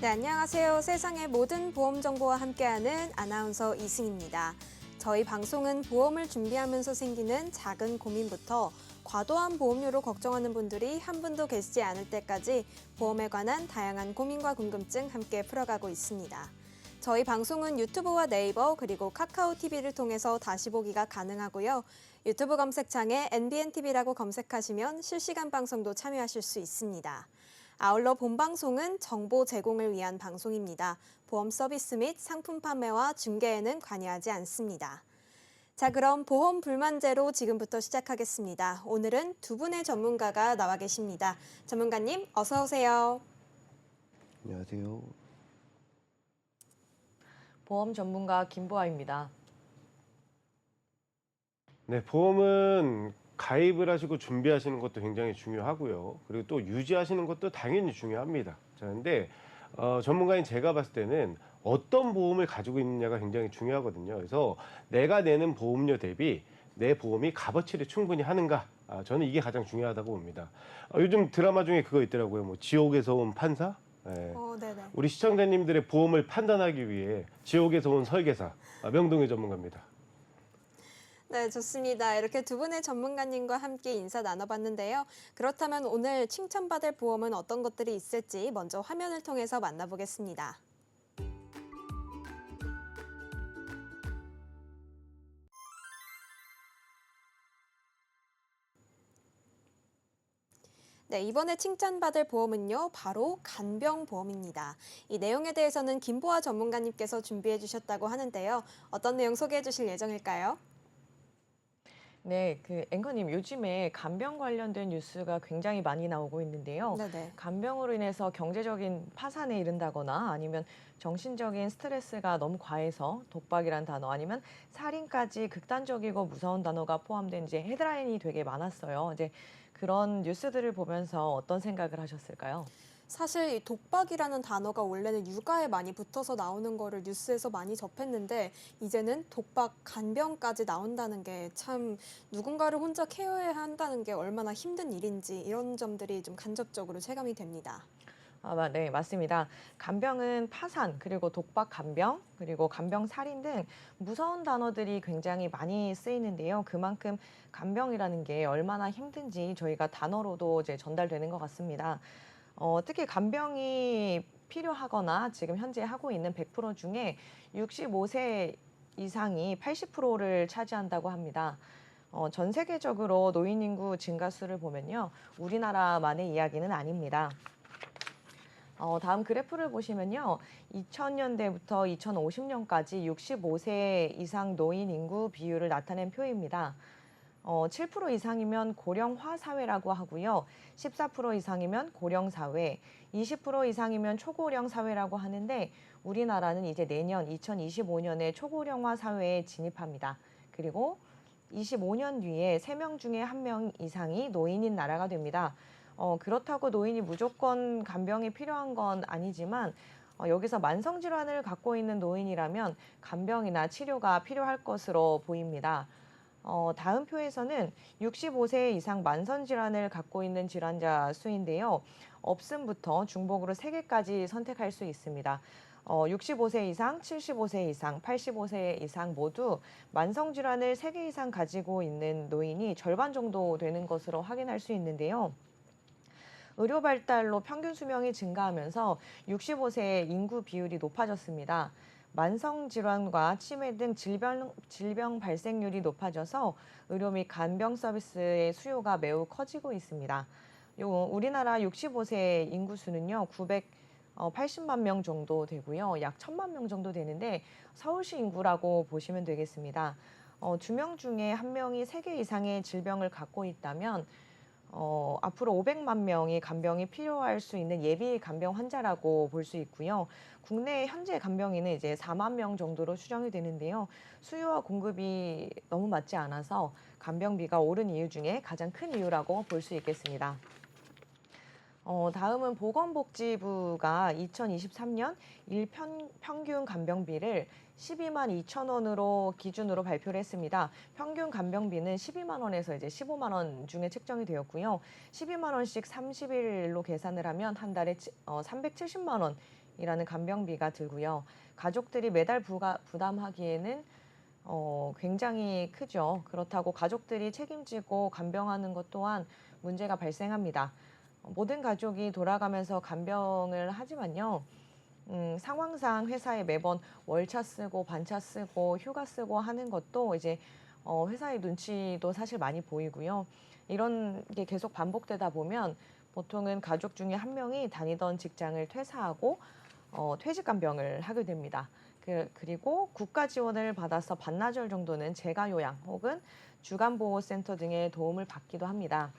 네, 안녕하세요. 세상의 모든 보험 정보와 함께하는 아나운서 이승입니다. 저희 방송은 보험을 준비하면서 생기는 작은 고민부터 과도한 보험료로 걱정하는 분들이 한 분도 계시지 않을 때까지 보험에 관한 다양한 고민과 궁금증 함께 풀어가고 있습니다. 저희 방송은 유튜브와 네이버 그리고 카카오 TV를 통해서 다시 보기가 가능하고요. 유튜브 검색창에 NBNTV라고 검색하시면 실시간 방송도 참여하실 수 있습니다. 아울러 본방송은 정보 제공을 위한 방송입니다. 보험 서비스 및 상품 판매와 중개에는 관여하지 않습니다. 자, 그럼 보험 불만제로 지금부터 시작하겠습니다. 오늘은 두 분의 전문가가 나와 계십니다. 전문가님, 어서 오세요. 안녕하세요. 보험 전문가 김보아입니다. 네, 보험은 가입을 하시고 준비하시는 것도 굉장히 중요하고요. 그리고 또 유지하시는 것도 당연히 중요합니다. 자, 근데 전문가인 제가 봤을 때는 어떤 보험을 가지고 있느냐가 굉장히 중요하거든요. 그래서 내가 내는 보험료 대비 내 보험이 값어치를 충분히 하는가? 저는 이게 가장 중요하다고 봅니다. 요즘 드라마 중에 그거 있더라고요. 뭐 지옥에서 온 판사? 네. 네네. 우리 시청자님들의 보험을 판단하기 위해 지옥에서 온 설계사 명동의 전문가입니다. 네, 좋습니다. 이렇게 두 분의 전문가님과 함께 인사 나눠봤는데요. 그렇다면 오늘 칭찬받을 보험은 어떤 것들이 있을지 먼저 화면을 통해서 만나보겠습니다. 네, 이번에 칭찬받을 보험은요, 바로 간병보험입니다. 이 내용에 대해서는 김보아 전문가님께서 준비해 주셨다고 하는데요. 어떤 내용 소개해 주실 예정일까요? 네, 앵커님, 요즘에 간병 관련된 뉴스가 굉장히 많이 나오고 있는데요. 네네. 간병으로 인해서 경제적인 파산에 이른다거나 아니면 정신적인 스트레스가 너무 과해서 독박이란 단어 아니면 살인까지 극단적이고 무서운 단어가 포함된 이제 헤드라인이 되게 많았어요. 이제 그런 뉴스들을 보면서 어떤 생각을 하셨을까요? 사실 이 독박이라는 단어가 원래는 육아에 많이 붙어서 나오는 거를 뉴스에서 많이 접했는데 이제는 독박, 간병까지 나온다는 게 참 누군가를 혼자 케어해야 한다는 게 얼마나 힘든 일인지 이런 점들이 좀 간접적으로 체감이 됩니다. 네, 맞습니다. 간병은 파산, 그리고 독박 간병, 그리고 간병 살인 등 무서운 단어들이 굉장히 많이 쓰이는데요. 그만큼 간병이라는 게 얼마나 힘든지 저희가 단어로도 이제 전달되는 것 같습니다. 특히 간병이 필요하거나 지금 현재 하고 있는 100% 중에 65세 이상이 80%를 차지한다고 합니다. 전 세계적으로 노인 인구 증가수를 보면요. 우리나라만의 이야기는 아닙니다. 다음 그래프를 보시면요. 2000년대부터 2050년까지 65세 이상 노인 인구 비율을 나타낸 표입니다. 7% 이상이면 고령화 사회라고 하고요. 14% 이상이면 고령 사회, 20% 이상이면 초고령 사회라고 하는데 우리나라는 이제 내년 2025년에 초고령화 사회에 진입합니다. 그리고 25년 뒤에 3명 중에 1명 이상이 노인인 나라가 됩니다. 그렇다고 노인이 무조건 간병이 필요한 건 아니지만 여기서 만성질환을 갖고 있는 노인이라면 간병이나 치료가 필요할 것으로 보입니다. 다음 표에서는 65세 이상 만성질환을 갖고 있는 질환자 수인데요. 없음부터 중복으로 3개까지 선택할 수 있습니다. 65세 이상, 75세 이상, 85세 이상 모두 만성질환을 3개 이상 가지고 있는 노인이 절반 정도 되는 것으로 확인할 수 있는데요. 의료 발달로 평균 수명이 증가하면서 65세 인구 비율이 높아졌습니다. 만성 질환과 치매 등 질병 발생률이 높아져서 의료 및 간병 서비스의 수요가 매우 커지고 있습니다. 우리나라 65세 인구 수는요, 980만 명 정도 되고요. 약 1000만 명 정도 되는데 서울시 인구라고 보시면 되겠습니다. 2명 중에 1명이 3개 이상의 질병을 갖고 있다면 앞으로 500만 명이 간병이 필요할 수 있는 예비 간병 환자라고 볼 수 있고요. 국내 현재 간병인은 이제 4만 명 정도로 추정이 되는데요. 수요와 공급이 너무 맞지 않아서 간병비가 오른 이유 중에 가장 큰 이유라고 볼 수 있겠습니다. 다음은 보건복지부가 2023년 평균 간병비를 12만 2천 원으로 기준으로 발표를 했습니다. 평균 간병비는 12만 원에서 이제 15만 원 중에 책정이 되었고요. 12만 원씩 30일로 계산을 하면 한 달에 370만 원 이라는 간병비가 들고요. 가족들이 매달 부담하기에는 굉장히 크죠. 그렇다고 가족들이 책임지고 간병하는 것 또한 문제가 발생합니다. 모든 가족이 돌아가면서 간병을 하지만요. 상황상 회사에 매번 월차 쓰고 반차 쓰고 휴가 쓰고 하는 것도 이제 회사의 눈치도 사실 많이 보이고요. 이런 게 계속 반복되다 보면 보통은 가족 중에 한 명이 다니던 직장을 퇴사하고 퇴직 간병을 하게 됩니다. 그리고 국가 지원을 받아서 반나절 정도는 재가 요양 혹은 주간보호센터 등의 도움을 받기도 합니다.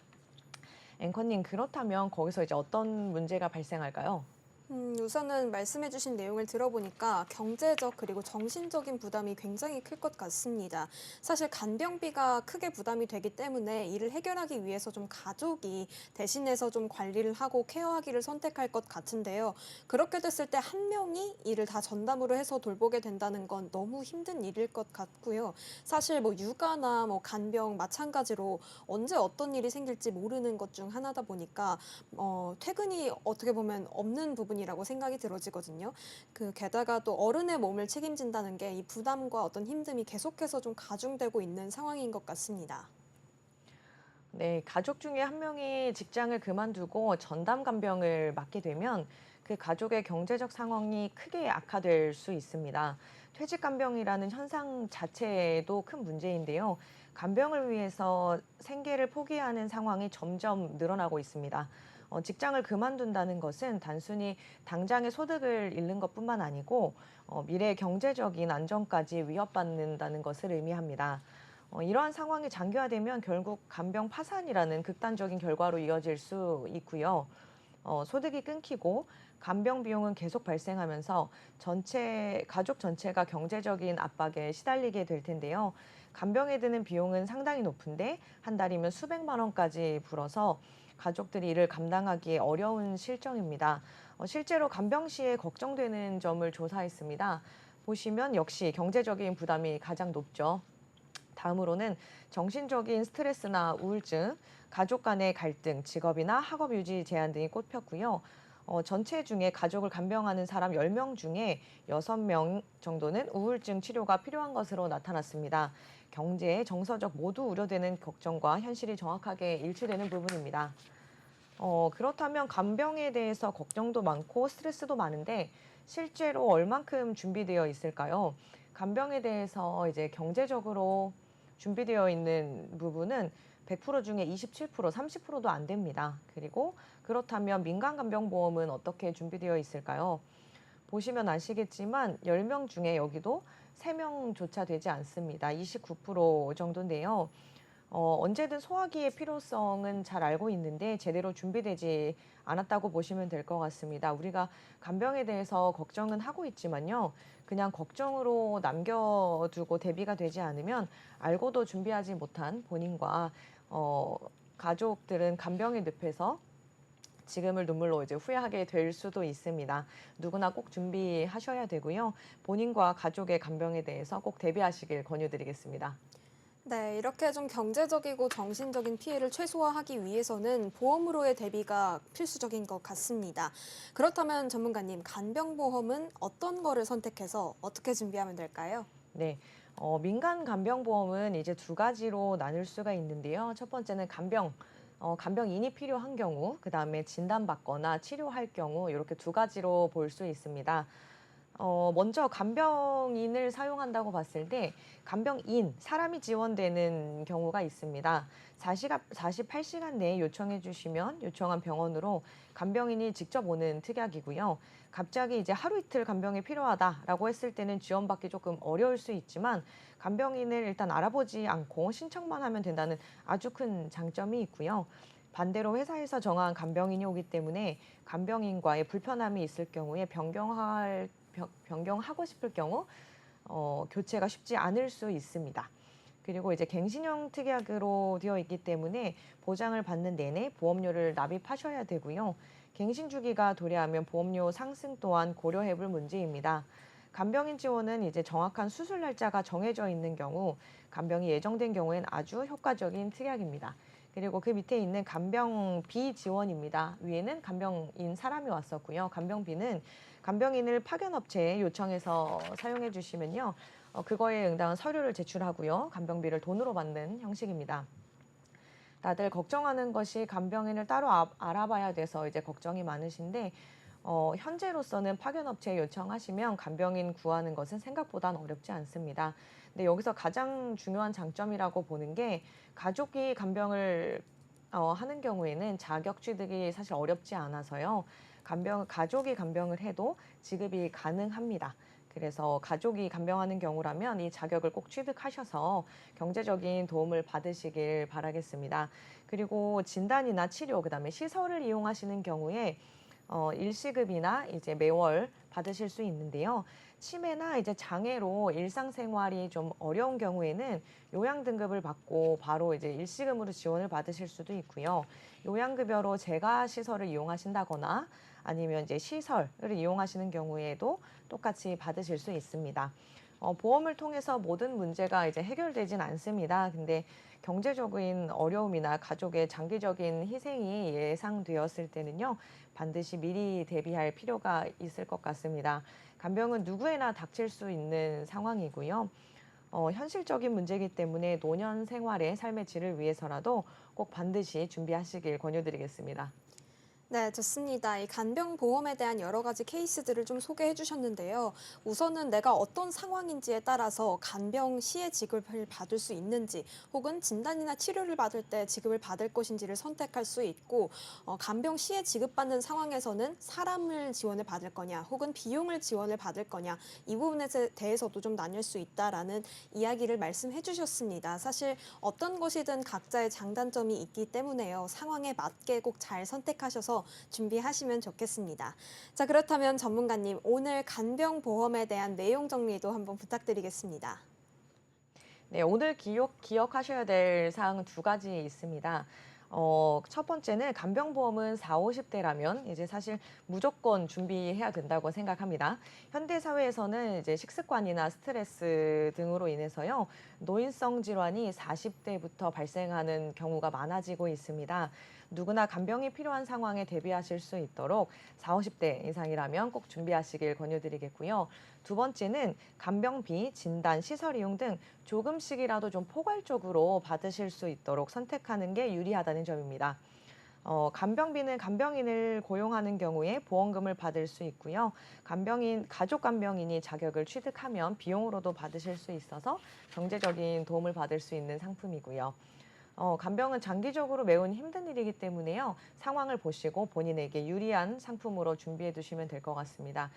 앵커님, 그렇다면 거기서 이제 어떤 문제가 발생할까요? 우선은 말씀해주신 내용을 들어보니까 경제적 그리고 정신적인 부담이 굉장히 클 것 같습니다. 사실 간병비가 크게 부담이 되기 때문에 이를 해결하기 위해서 좀 가족이 대신해서 좀 관리를 하고 케어하기를 선택할 것 같은데요. 그렇게 됐을 때 한 명이 이를 다 전담으로 해서 돌보게 된다는 건 너무 힘든 일일 것 같고요. 사실 뭐 육아나 뭐 간병 마찬가지로 언제 어떤 일이 생길지 모르는 것 중 하나다 보니까 퇴근이 어떻게 보면 없는 부분이라고 생각이 들어지거든요. 게다가 또 어른의 몸을 책임진다는 게 이 부담과 어떤 힘듦이 계속해서 좀 가중되고 있는 상황인 것 같습니다. 네, 가족 중에 한 명이 직장을 그만두고 전담 간병을 맡게 되면 그 가족의 경제적 상황이 크게 악화될 수 있습니다. 퇴직 간병이라는 현상 자체도 큰 문제인데요. 간병을 위해서 생계를 포기하는 상황이 점점 늘어나고 있습니다. 직장을 그만둔다는 것은 단순히 당장의 소득을 잃는 것뿐만 아니고 미래의 경제적인 안정까지 위협받는다는 것을 의미합니다. 이러한 상황이 장기화되면 결국 간병 파산이라는 극단적인 결과로 이어질 수 있고요. 소득이 끊기고 간병 비용은 계속 발생하면서 가족 전체가 경제적인 압박에 시달리게 될 텐데요. 간병에 드는 비용은 상당히 높은데 한 달이면 수백만 원까지 불어서 가족들이 이를 감당하기 어려운 실정입니다. 실제로 간병 시에 걱정되는 점을 조사했습니다. 보시면 역시 경제적인 부담이 가장 높죠. 다음으로는 정신적인 스트레스나 우울증, 가족 간의 갈등, 직업이나 학업 유지 제한 등이 꼽혔고요. 전체 중에 가족을 간병하는 사람 10명 중에 6명 정도는 우울증 치료가 필요한 것으로 나타났습니다. 경제, 정서적 모두 우려되는 걱정과 현실이 정확하게 일치되는 부분입니다. 그렇다면 간병에 대해서 걱정도 많고 스트레스도 많은데 실제로 얼만큼 준비되어 있을까요? 간병에 대해서 이제 경제적으로 준비되어 있는 부분은 100% 중에 27%, 30%도 안 됩니다. 그리고 그렇다면 민간간병보험은 어떻게 준비되어 있을까요? 보시면 아시겠지만 10명 중에 여기도 3명조차 되지 않습니다. 29% 정도인데요. 언제든 소화기의 필요성은 잘 알고 있는데 제대로 준비되지 않았다고 보시면 될 것 같습니다. 우리가 간병에 대해서 걱정은 하고 있지만요. 그냥 걱정으로 남겨두고 대비가 되지 않으면 알고도 준비하지 못한 본인과 가족들은 간병의 늪에서 지금을 눈물로 이제 후회하게 될 수도 있습니다. 누구나 꼭 준비하셔야 되고요. 본인과 가족의 간병에 대해서 꼭 대비하시길 권유드리겠습니다. 네, 이렇게 좀 경제적이고 정신적인 피해를 최소화하기 위해서는 보험으로의 대비가 필수적인 것 같습니다. 그렇다면 전문가님, 간병보험은 어떤 거를 선택해서 어떻게 준비하면 될까요? 네. 민간 간병보험은 이제 두 가지로 나눌 수가 있는데요. 첫 번째는 간병인이 필요한 경우, 그 다음에 진단받거나 치료할 경우, 이렇게 두 가지로 볼 수 있습니다. 먼저 간병인을 사용한다고 봤을 때 간병인, 사람이 지원되는 경우가 있습니다. 48시간 내에 요청해 주시면 요청한 병원으로 간병인이 직접 오는 특약이고요. 갑자기 이제 하루 이틀 간병이 필요하다라고 했을 때는 지원받기 조금 어려울 수 있지만 간병인을 일단 알아보지 않고 신청만 하면 된다는 아주 큰 장점이 있고요. 반대로 회사에서 정한 간병인이 오기 때문에 간병인과의 불편함이 있을 경우에 변경하고 싶을 경우 교체가 쉽지 않을 수 있습니다. 그리고 이제 갱신형 특약으로 되어 있기 때문에 보장을 받는 내내 보험료를 납입하셔야 되고요. 갱신 주기가 도래하면 보험료 상승 또한 고려해 볼 문제입니다. 간병인 지원은 이제 정확한 수술 날짜가 정해져 있는 경우, 간병이 예정된 경우엔 아주 효과적인 특약입니다. 그리고 그 밑에 있는 간병비 지원입니다. 위에는 간병인 사람이 왔었고요. 간병비는 간병인을 파견업체에 요청해서 사용해 주시면요. 그거에 응당한 서류를 제출하고요. 간병비를 돈으로 받는 형식입니다. 다들 걱정하는 것이 간병인을 따로 알아봐야 돼서 이제 걱정이 많으신데 현재로서는 파견업체에 요청하시면 간병인 구하는 것은 생각보다는 어렵지 않습니다. 근데 여기서 가장 중요한 장점이라고 보는 게 가족이 간병을 하는 경우에는 자격 취득이 사실 어렵지 않아서요. 가족이 간병을 해도 지급이 가능합니다. 그래서 가족이 간병하는 경우라면 이 자격을 꼭 취득하셔서 경제적인 도움을 받으시길 바라겠습니다. 그리고 진단이나 치료, 그다음에 시설을 이용하시는 경우에 일시급이나 이제 매월 받으실 수 있는데요. 치매나 이제 장애로 일상생활이 좀 어려운 경우에는 요양 등급을 받고 바로 이제 일시금으로 지원을 받으실 수도 있고요. 요양급여로 재가 시설을 이용하신다거나 아니면 이제 시설을 이용하시는 경우에도 똑같이 받으실 수 있습니다. 보험을 통해서 모든 문제가 이제 해결되진 않습니다. 근데 경제적인 어려움이나 가족의 장기적인 희생이 예상되었을 때는요, 반드시 미리 대비할 필요가 있을 것 같습니다. 간병은 누구에나 닥칠 수 있는 상황이고요. 현실적인 문제이기 때문에 노년 생활의 삶의 질을 위해서라도 꼭 반드시 준비하시길 권유드리겠습니다. 네, 좋습니다. 이 간병보험에 대한 여러 가지 케이스들을 좀 소개해 주셨는데요. 우선은 내가 어떤 상황인지에 따라서 간병 시에 지급을 받을 수 있는지 혹은 진단이나 치료를 받을 때 지급을 받을 것인지를 선택할 수 있고 간병 시에 지급받는 상황에서는 사람을 지원을 받을 거냐 혹은 비용을 지원을 받을 거냐 이 부분에 대해서도 좀 나뉠 수 있다라는 이야기를 말씀해 주셨습니다. 사실 어떤 것이든 각자의 장단점이 있기 때문에요. 상황에 맞게 꼭 잘 선택하셔서 준비하시면 좋겠습니다. 자, 그렇다면 전문가님, 오늘 간병보험에 대한 내용 정리도 한번 부탁드리겠습니다. 네, 오늘 기억하셔야 될 사항은 두 가지 있습니다. 첫 번째는 간병보험은 40, 50대라면 이제 사실 무조건 준비해야 된다고 생각합니다. 현대 사회에서는 이제 식습관이나 스트레스 등으로 인해서요, 노인성 질환이 40대부터 발생하는 경우가 많아지고 있습니다. 누구나 간병이 필요한 상황에 대비하실 수 있도록 40, 50대 이상이라면 꼭 준비하시길 권유드리겠고요. 두 번째는 간병비, 진단, 시설 이용 등 조금씩이라도 좀 포괄적으로 받으실 수 있도록 선택하는 게 유리하다는 점입니다. 간병비는 간병인을 고용하는 경우에 보험금을 받을 수 있고요. 가족 간병인이 자격을 취득하면 비용으로도 받으실 수 있어서 경제적인 도움을 받을 수 있는 상품이고요. 간병은 장기적으로 매우 힘든 일이기 때문에요. 상황을 보시고 본인에게 유리한 상품으로 준비해 두시면 될 것 같습니다.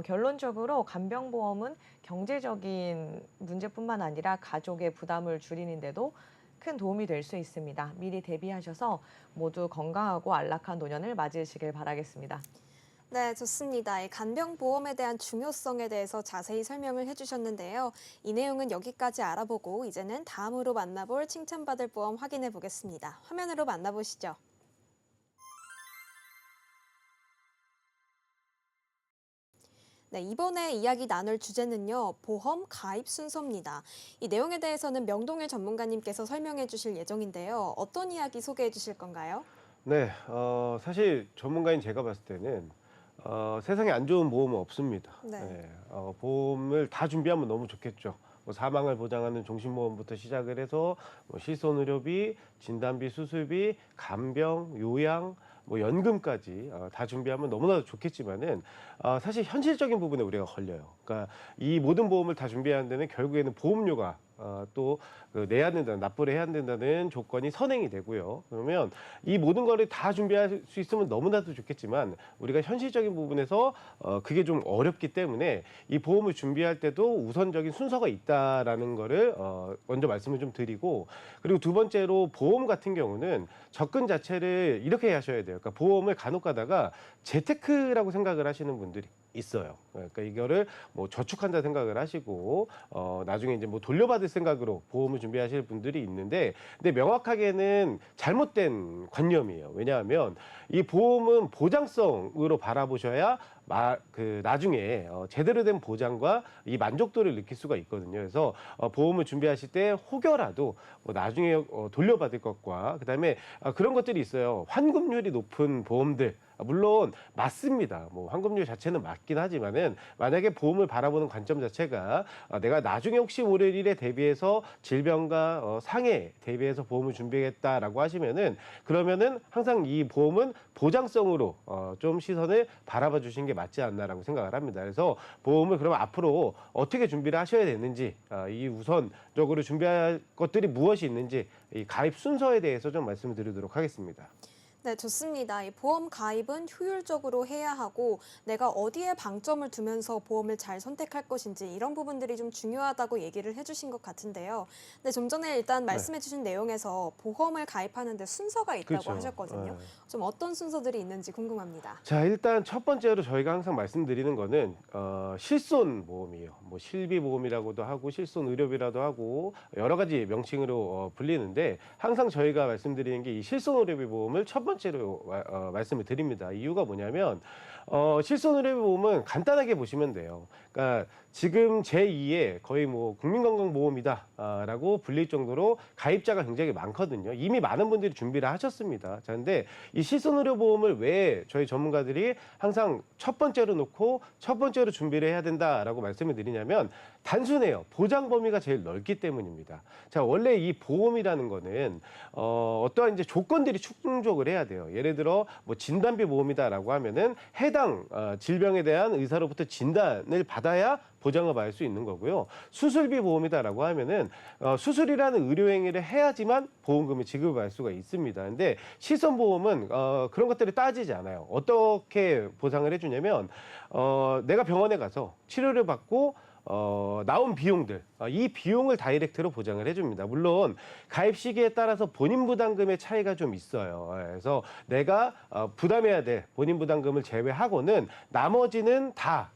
결론적으로 간병보험은 경제적인 문제뿐만 아니라 가족의 부담을 줄이는데도 큰 도움이 될 수 있습니다. 미리 대비하셔서 모두 건강하고 안락한 노년을 맞으시길 바라겠습니다. 네, 좋습니다. 이 간병보험에 대한 중요성에 대해서 자세히 설명을 해주셨는데요. 이 내용은 여기까지 알아보고 이제는 다음으로 만나볼 칭찬받을 보험 확인해 보겠습니다. 화면으로 만나보시죠. 네, 이번에 이야기 나눌 주제는요, 보험 가입 순서입니다. 이 내용에 대해서는 명동일 전문가님께서 설명해 주실 예정인데요. 어떤 이야기 소개해 주실 건가요? 네, 사실 전문가인 제가 봤을 때는 세상에 안 좋은 보험은 없습니다. 네. 네, 보험을 다 준비하면 너무 좋겠죠. 뭐 사망을 보장하는 종신보험부터 시작을 해서 뭐 실손의료비, 진단비, 수술비, 간병, 요양, 뭐 연금까지 다 준비하면 너무나도 좋겠지만은 사실 현실적인 부분에 우리가 걸려요. 그러니까 이 모든 보험을 다 준비하는 데는 결국에는 보험료가 또 내야 된다는, 납부를 해야 된다는 조건이 선행이 되고요. 그러면 이 모든 거를 다 준비할 수 있으면 너무나도 좋겠지만 우리가 현실적인 부분에서 그게 좀 어렵기 때문에 이 보험을 준비할 때도 우선적인 순서가 있다라는 거를 먼저 말씀을 좀 드리고, 그리고 두 번째로 보험 같은 경우는 접근 자체를 이렇게 하셔야 돼요. 그러니까 보험을 간혹 가다가 재테크라고 생각을 하시는 분들이 있어요. 그러니까 이거를 뭐 저축한다 생각을 하시고 나중에 이제 뭐 돌려받을 생각으로 보험을 준비하실 분들이 있는데, 근데 명확하게는 잘못된 관념이에요. 왜냐하면 이 보험은 보장성으로 바라보셔야 나중에 제대로 된 보장과 이 만족도를 느낄 수가 있거든요. 그래서 보험을 준비하실 때 혹여라도 뭐 나중에 돌려받을 것과 그다음에 그런 것들이 있어요. 환급률이 높은 보험들, 물론 맞습니다. 뭐 환급률 자체는 맞긴 하지만은 만약에 보험을 바라보는 관점 자체가 내가 나중에 혹시 모를 일에 대비해서 질병과 상해 대비해서 보험을 준비하겠다라고 하시면은, 그러면은 항상 이 보험은 보장성으로 좀 시선을 바라봐 주시는 게 맞지 않나라고 생각을 합니다. 그래서 보험을 그러면 앞으로 어떻게 준비를 하셔야 되는지, 이 우선적으로 준비할 것들이 무엇이 있는지, 이 가입 순서에 대해서 좀 말씀을 드리도록 하겠습니다. 네, 좋습니다. 이 보험 가입은 효율적으로 해야 하고 내가 어디에 방점을 두면서 보험을 잘 선택할 것인지 이런 부분들이 좀 중요하다고 얘기를 해주신 것 같은데요. 네, 좀 전에 일단 말씀해주신 내용에서 보험을 가입하는데 순서가 있다고 그렇죠. 하셨거든요. 네. 좀 어떤 순서들이 있는지 궁금합니다. 자, 일단 첫 번째로 저희가 항상 말씀드리는 거는 실손 보험이에요. 뭐 실비 보험이라고도 하고 실손 의료비라도 하고 여러 가지 명칭으로 불리는데, 항상 저희가 말씀드리는 게 이 실손 의료비 보험을 첫 번째로 말씀을 드립니다. 이유가 뭐냐면 실손 의료비 보험은 간단하게 보시면 돼요. 그러니까 지금 제2의 거의 뭐 국민건강보험이다라고 불릴 정도로 가입자가 굉장히 많거든요. 이미 많은 분들이 준비를 하셨습니다. 자, 근데 이 실손의료보험을 왜 저희 전문가들이 항상 첫 번째로 놓고 첫 번째로 준비를 해야 된다라고 말씀을 드리냐면, 단순해요. 보장 범위가 제일 넓기 때문입니다. 자, 원래 이 보험이라는 거는 어떠한 이제 조건들이 충족을 해야 돼요. 예를 들어 뭐 진단비 보험이다라고 하면은 해당 질병에 대한 의사로부터 진단을 받아야 보장을 받을 수 있는 거고요. 수술비 보험이다라고 하면은 수술이라는 의료 행위를 해야지만 보험금을 지급을 받을 수가 있습니다. 근데 실손보험은 그런 것들을 따지지 않아요. 어떻게 보상을 해주냐면 내가 병원에 가서 치료를 받고 나온 비용들, 이 비용을 다이렉트로 보장을 해줍니다. 물론 가입 시기에 따라서 본인 부담금의 차이가 좀 있어요. 그래서 내가 부담해야 될 본인 부담금을 제외하고는 나머지는 다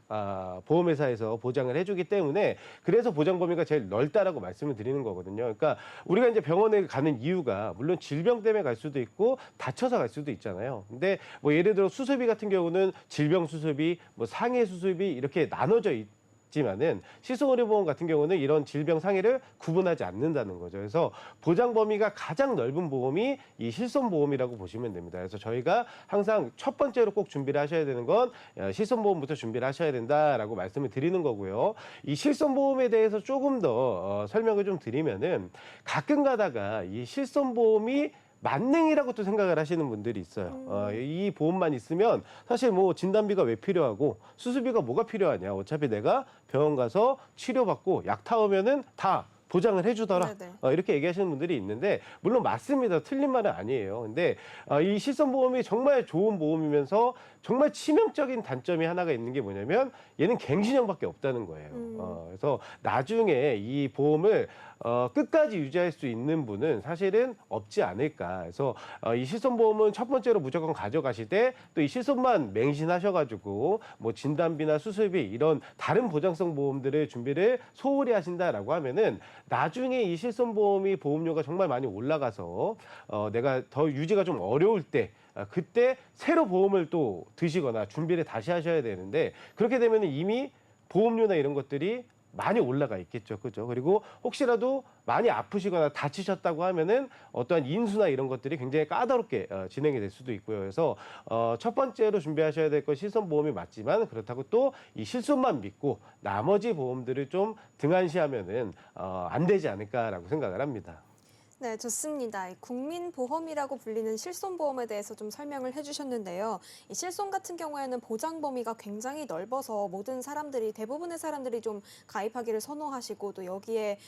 보험회사에서 보장을 해주기 때문에, 그래서 보장 범위가 제일 넓다라고 말씀을 드리는 거거든요. 그러니까 우리가 이제 병원에 가는 이유가 물론 질병 때문에 갈 수도 있고 다쳐서 갈 수도 있잖아요. 근데 뭐 예를 들어 수술비 같은 경우는 질병 수술비, 뭐 상해 수술비 이렇게 나눠져 있지만은 실손의료보험 같은 경우는 이런 질병 상해를 구분하지 않는다는 거죠. 그래서 보장 범위가 가장 넓은 보험이 이 실손보험이라고 보시면 됩니다. 그래서 저희가 항상 첫 번째로 꼭 준비를 하셔야 되는 건 실손보험부터 준비를 하셔야 된다라고 말씀을 드리는 거고요. 이 실손보험에 대해서 조금 더 설명을 좀 드리면은, 가끔 가다가 이 실손보험이 만능이라고 또 생각을 하시는 분들이 있어요. 이 보험만 있으면 사실 뭐 진단비가 왜 필요하고 수술비가 뭐가 필요하냐. 어차피 내가 병원 가서 치료받고 약 타오면은 다 보장을 해주더라. 네네. 이렇게 얘기하시는 분들이 있는데, 물론 맞습니다. 틀린 말은 아니에요. 근데 이 실손보험이 정말 좋은 보험이면서 정말 치명적인 단점이 하나가 있는 게 뭐냐면, 얘는 갱신형밖에 없다는 거예요. 그래서 나중에 이 보험을 끝까지 유지할 수 있는 분은 사실은 없지 않을까. 그래서 이 실손보험은 첫 번째로 무조건 가져가실 때 또 이 실손만 맹신하셔가지고 뭐 진단비나 수술비 이런 다른 보장성 보험들을 준비를 소홀히 하신다라고 하면은, 나중에 이 실손보험이 보험료가 정말 많이 올라가서 내가 더 유지가 좀 어려울 때, 그때 새로 보험을 또 드시거나 준비를 다시 하셔야 되는데, 그렇게 되면 이미 보험료나 이런 것들이 많이 올라가 있겠죠. 그죠? 그리고 혹시라도 많이 아프시거나 다치셨다고 하면은 어떠한 인수나 이런 것들이 굉장히 까다롭게 진행이 될 수도 있고요. 그래서 첫 번째로 준비하셔야 될 건 실손보험이 맞지만, 그렇다고 또 이 실손만 믿고 나머지 보험들을 좀 등한시하면은 안 되지 않을까라고 생각을 합니다. 네, 좋습니다. 이 국민보험이라고 불리는 실손보험에 대해서 좀 설명을 해주셨는데요. 이 실손 같은 경우에는 보장 범위가 굉장히 넓어서 모든 사람들이, 대부분의 사람들이 좀 가입하기를 선호하시고, 또 여기에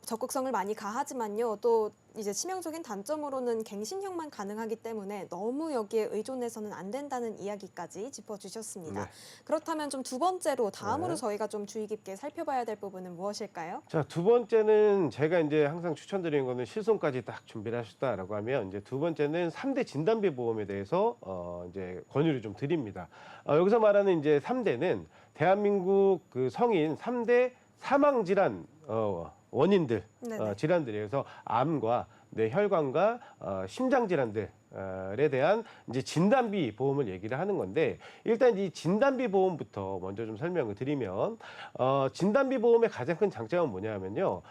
적극성을 많이 가하지만요. 또 이제 치명적인 단점으로는 갱신형만 가능하기 때문에 너무 여기에 의존해서는 안 된다는 이야기까지 짚어주셨습니다. 네. 그렇다면 좀 두 번째로 다음으로 네. 저희가 좀 주의 깊게 살펴봐야 될 부분은 무엇일까요? 자, 두 번째는 제가 이제 항상 추천드리는 거는 실손까지 딱 준비를 하셨다라고 하면 이제 두 번째는 3대 진단비 보험에 대해서 이제 권유를 좀 드립니다. 여기서 말하는 이제 3대는 대한민국 그 성인 3대 사망 질환 원인들 네네. 질환들이에요. 그래서 암과 뇌혈관과 심장 질환들에 대한 이제 진단비 보험을 얘기를 하는 건데 일단 이 진단비 보험부터 먼저 좀 설명을 드리면 진단비 보험의 가장 큰 장점은 뭐냐면요.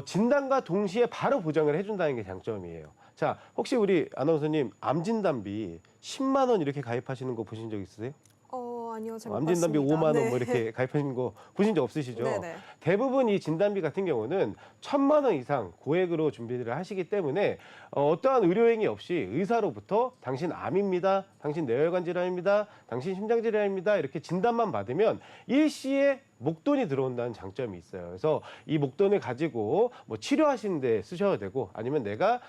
진단과 동시에 바로 보장을 해준다는 게 장점이에요. 자, 혹시 우리 아나운서님 암 진단비 10만 원 이렇게 가입하시는 거 보신 적 있으세요? 아니요, 잘 못 암 진단비 봤습니다. 5만 원 네. 뭐 이렇게 가입하신 거 보신 적 없으시죠? 네네. 대부분 이 진단비 같은 경우는 1,000만 원 이상 고액으로 준비를 하시기 때문에 어떠한 의료행위 없이 의사로부터 당신 암입니다, 당신 뇌혈관 질환입니다, 당신 심장 질환입니다 이렇게 진단만 받으면 일시에 목돈이 들어온다는 장점이 있어요. 그래서 이 목돈을 가지고 뭐 치료하시는 데 쓰셔도 되고 아니면 내가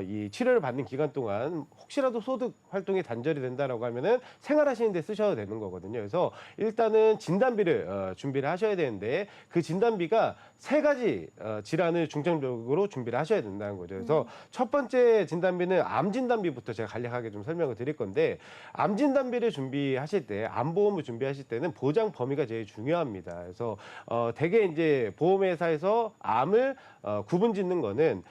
이 치료를 받는 기간 동안 혹시라도 소득 활동이 단절이 된다라고 하면은 생활하시는 데 쓰셔도 되는 거거든요. 그래서 일단은 진단비를 준비를 하셔야 되는데 그 진단비가 3가지 질환을 중점적으로 준비를 하셔야 된다는 거죠. 그래서 첫 번째 진단비는 암 진단비부터 제가 간략하게 좀 설명을 드릴 건데 암 진단비를 준비하실 때 암보험을 준비하실 때는 보장 범위가 제일 중요합니다. 그래서 대개 이제 보험회사에서 암을 구분짓는 거는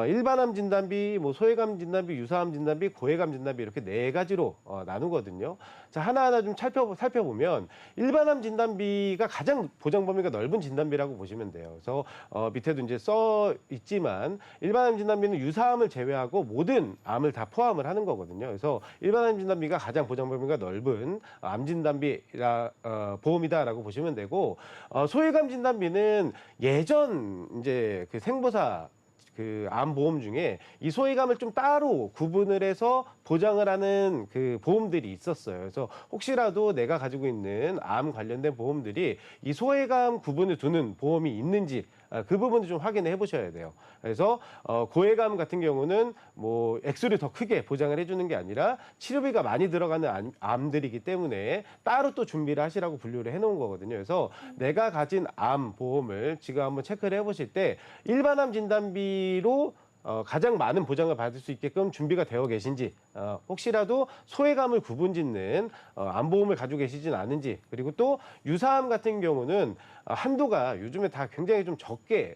일반암 진단비, 뭐 소액암 진단비, 유사암 진단비, 고액암 진단비 이렇게 4가지로 나누거든요. 자, 하나하나 좀 살펴보면 일반암 진단비가 가장 보장 범위가 넓은 진단비라고 보시면 돼요. 그래서 밑에도 이제 써 있지만 일반암 진단비는 유사암을 제외하고 모든 암을 다 포함을 하는 거거든요. 그래서 일반암 진단비가 가장 보장 범위가 넓은 암 진단비라 보험이다라고 보시면 되고 소액암 진단비는 예전 이제 그 생보사 그 암 보험 중에 이 소액암을 좀 따로 구분을 해서 보장을 하는 그 보험들이 있었어요. 그래서 혹시라도 내가 가지고 있는 암 관련된 보험들이 이 소액암 구분을 두는 보험이 있는지 그 부분도 좀 확인해 보셔야 돼요. 그래서 고액암 같은 경우는 뭐 액수를 더 크게 보장을 해주는 게 아니라 치료비가 많이 들어가는 암들이기 때문에 따로 또 준비를 하시라고 분류를 해놓은 거거든요. 그래서 내가 가진 암 보험을 지금 한번 체크를 해보실 때 일반암 진단비로 가장 많은 보장을 받을 수 있게끔 준비가 되어 계신지 혹시라도 소외감을 구분짓는 암보험을 가지고 계시진 않은지 그리고 또 유사암 같은 경우는 한도가 요즘에 다 굉장히 좀 적게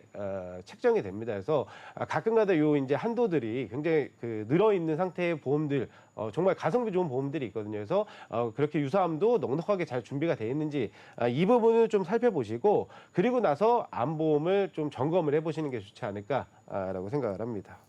책정이 됩니다. 그래서 가끔가다 요 이제 한도들이 굉장히 그 늘어 있는 상태의 보험들 정말 가성비 좋은 보험들이 있거든요. 그래서 그렇게 유사암도 넉넉하게 잘 준비가 되어 있는지 이 부분을 좀 살펴보시고 그리고 나서 암보험을 좀 점검을 해보시는 게 좋지 않을까라고 생각을 합니다.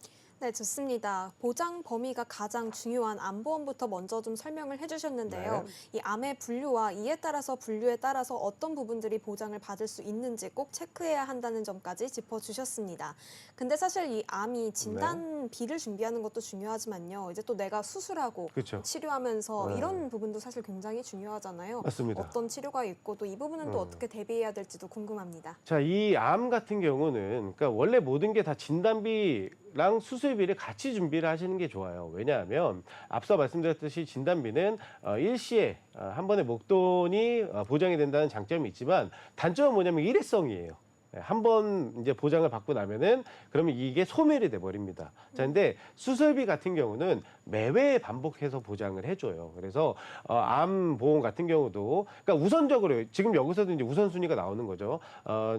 네, 좋습니다. 보장 범위가 가장 중요한 암보험부터 먼저 좀 설명을 해주셨는데요. 네. 이 암의 분류와 이에 따라서 분류에 따라서 어떤 부분들이 보장을 받을 수 있는지 꼭 체크해야 한다는 점까지 짚어주셨습니다. 근데 사실 이 암이 진단비를 준비하는 것도 중요하지만요. 이제 또 내가 수술하고 그렇죠. 치료하면서 네. 이런 부분도 사실 굉장히 중요하잖아요. 맞습니다. 어떤 치료가 있고 또 이 부분은 또 어떻게 대비해야 될지도 궁금합니다. 자, 이 암 같은 경우는 그러니까 원래 모든 게 다 진단비랑 수술비를 같이 준비를 하시는 게 좋아요. 왜냐하면 앞서 말씀드렸듯이 진단비는 일시에 한 번에 목돈이 보장이 된다는 장점이 있지만 단점은 뭐냐면 일회성이에요. 한 번 이제 보장을 받고 나면은 그러면 이게 소멸이 돼 버립니다. 자, 근데 수술비 같은 경우는 매회 반복해서 보장을 해줘요. 그래서 암 보험 같은 경우도 그러니까 우선적으로 지금 여기서도 이제 우선순위가 나오는 거죠.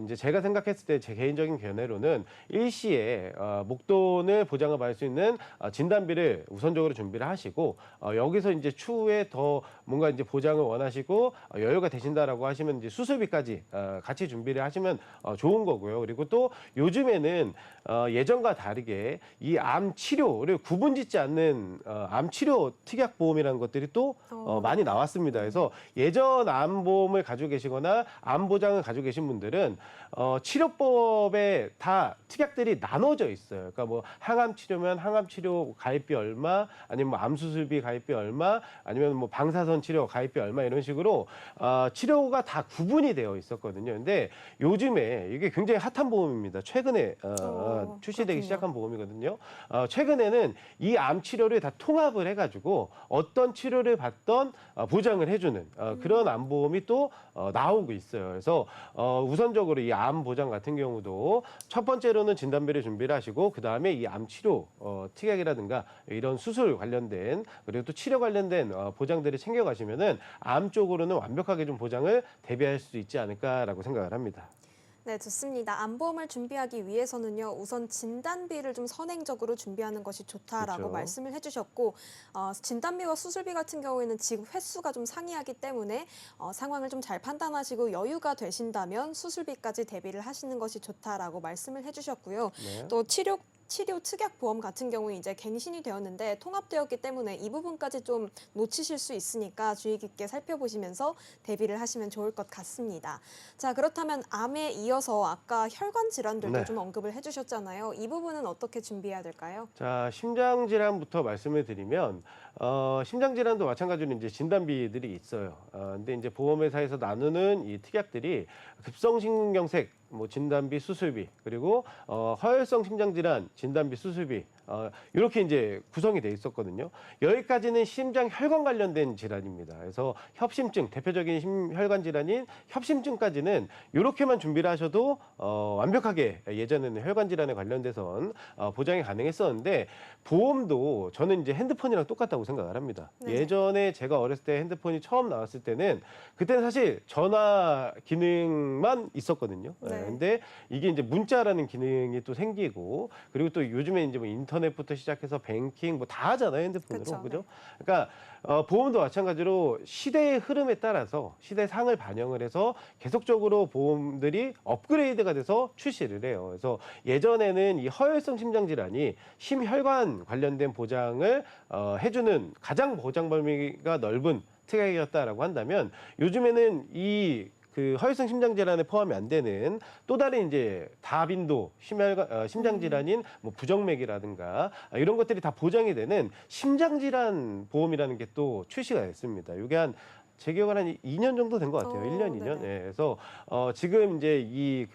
이제 제가 생각했을 때 제 개인적인 견해로는 일시에 목돈을 보장을 받을 수 있는 진단비를 우선적으로 준비를 하시고 여기서 이제 추후에 더 뭔가 이제 보장을 원하시고 여유가 되신다라고 하시면 이제 수술비까지 같이 준비를 하시면 좋은 거고요. 그리고 또 요즘에는 예전과 다르게 이 암 치료를 구분짓지 않는 암 치료 특약 보험이라는 것들이 또 많이 나왔습니다. 그래서 예전 암 보험을 가지고 계시거나 암 보장을 가지고 계신 분들은 치료법에 다 특약들이 나눠져 있어요. 그러니까 뭐 항암 치료면 항암 치료 가입비 얼마, 아니면 뭐 암 수술비 가입비 얼마, 아니면 뭐 방사선 치료 가입비 얼마 이런 식으로 치료가 다 구분이 되어 있었거든요. 근데 요즘에 이게 굉장히 핫한 보험입니다. 최근에 출시되기 그렇군요. 시작한 보험이거든요. 최근에는 이 암 치료를 다 통합을 해가지고 어떤 치료를 받던 보장을 해주는 그런 암 보험이 또 나오고 있어요. 그래서 우선적으로 이 암 보장 같은 경우도 첫 번째로는 진단비를 준비를 하시고 그 다음에 이 암 치료 특약이라든가 이런 수술 관련된 그리고 또 치료 관련된 보장들을 챙겨가시면은 암 쪽으로는 완벽하게 좀 보장을 대비할 수 있지 않을까라고 생각을 합니다. 네, 좋습니다. 암보험을 준비하기 위해서는요, 우선 진단비를 좀 선행적으로 준비하는 것이 좋다라고 그렇죠. 말씀을 해주셨고, 진단비와 수술비 같은 경우에는 지급 횟수가 좀 상이하기 때문에 상황을 좀 잘 판단하시고 여유가 되신다면 수술비까지 대비를 하시는 것이 좋다라고 말씀을 해주셨고요. 네. 또 치료 특약 보험 같은 경우에 이제 갱신이 되었는데 통합되었기 때문에 이 부분까지 좀 놓치실 수 있으니까 주의 깊게 살펴보시면서 대비를 하시면 좋을 것 같습니다. 자, 그렇다면 암에 이어서 아까 혈관 질환들도 네. 좀 언급을 해주셨잖아요. 이 부분은 어떻게 준비해야 될까요? 자, 심장 질환부터 말씀을 드리면 심장 질환도 마찬가지로 이제 진단비들이 있어요. 근데 이제 보험회사에서 나누는 이 특약들이 급성심근경색 뭐 진단비, 수술비, 그리고 허혈성 심장질환 진단비, 수술비 이렇게 이제 구성이 돼 있었거든요. 여기까지는 심장 혈관 관련된 질환입니다. 그래서 협심증, 대표적인 심혈관 질환인 협심증까지는 이렇게만 준비를 하셔도 완벽하게 예전에는 혈관 질환에 관련돼선 보장이 가능했었는데 보험도 저는 이제 핸드폰이랑 똑같다고 생각을 합니다. 네. 예전에 제가 어렸을 때 핸드폰이 처음 나왔을 때는 그때는 사실 전화 기능만 있었거든요. 네. 근데 이게 이제 문자라는 기능이 또 생기고 그리고 또 요즘에 이제 뭐 인터넷부터 시작해서 뱅킹 뭐 다 하잖아요, 핸드폰으로. 그쵸, 그죠? 네. 그러니까 보험도 마찬가지로 시대의 흐름에 따라서 시대상을 반영을 해서 계속적으로 보험들이 업그레이드가 돼서 출시를 해요. 그래서 예전에는 이 허혈성 심장 질환이 심혈관 관련된 보장을 해주는 가장 보장 범위가 넓은 특약이었다라고 한다면 요즘에는 이 그 허혈성 심장 질환에 포함이 안 되는 또 다른 이제 다빈도 심장 질환인 뭐 부정맥이라든가 이런 것들이 다 보장이 되는 심장 질환 보험이라는 게 또 출시가 됐습니다. 이게 한 제 기억은 한 2년 정도 된 것 같아요. 1년, 2년. 네네. 예, 그래서 지금 이제 이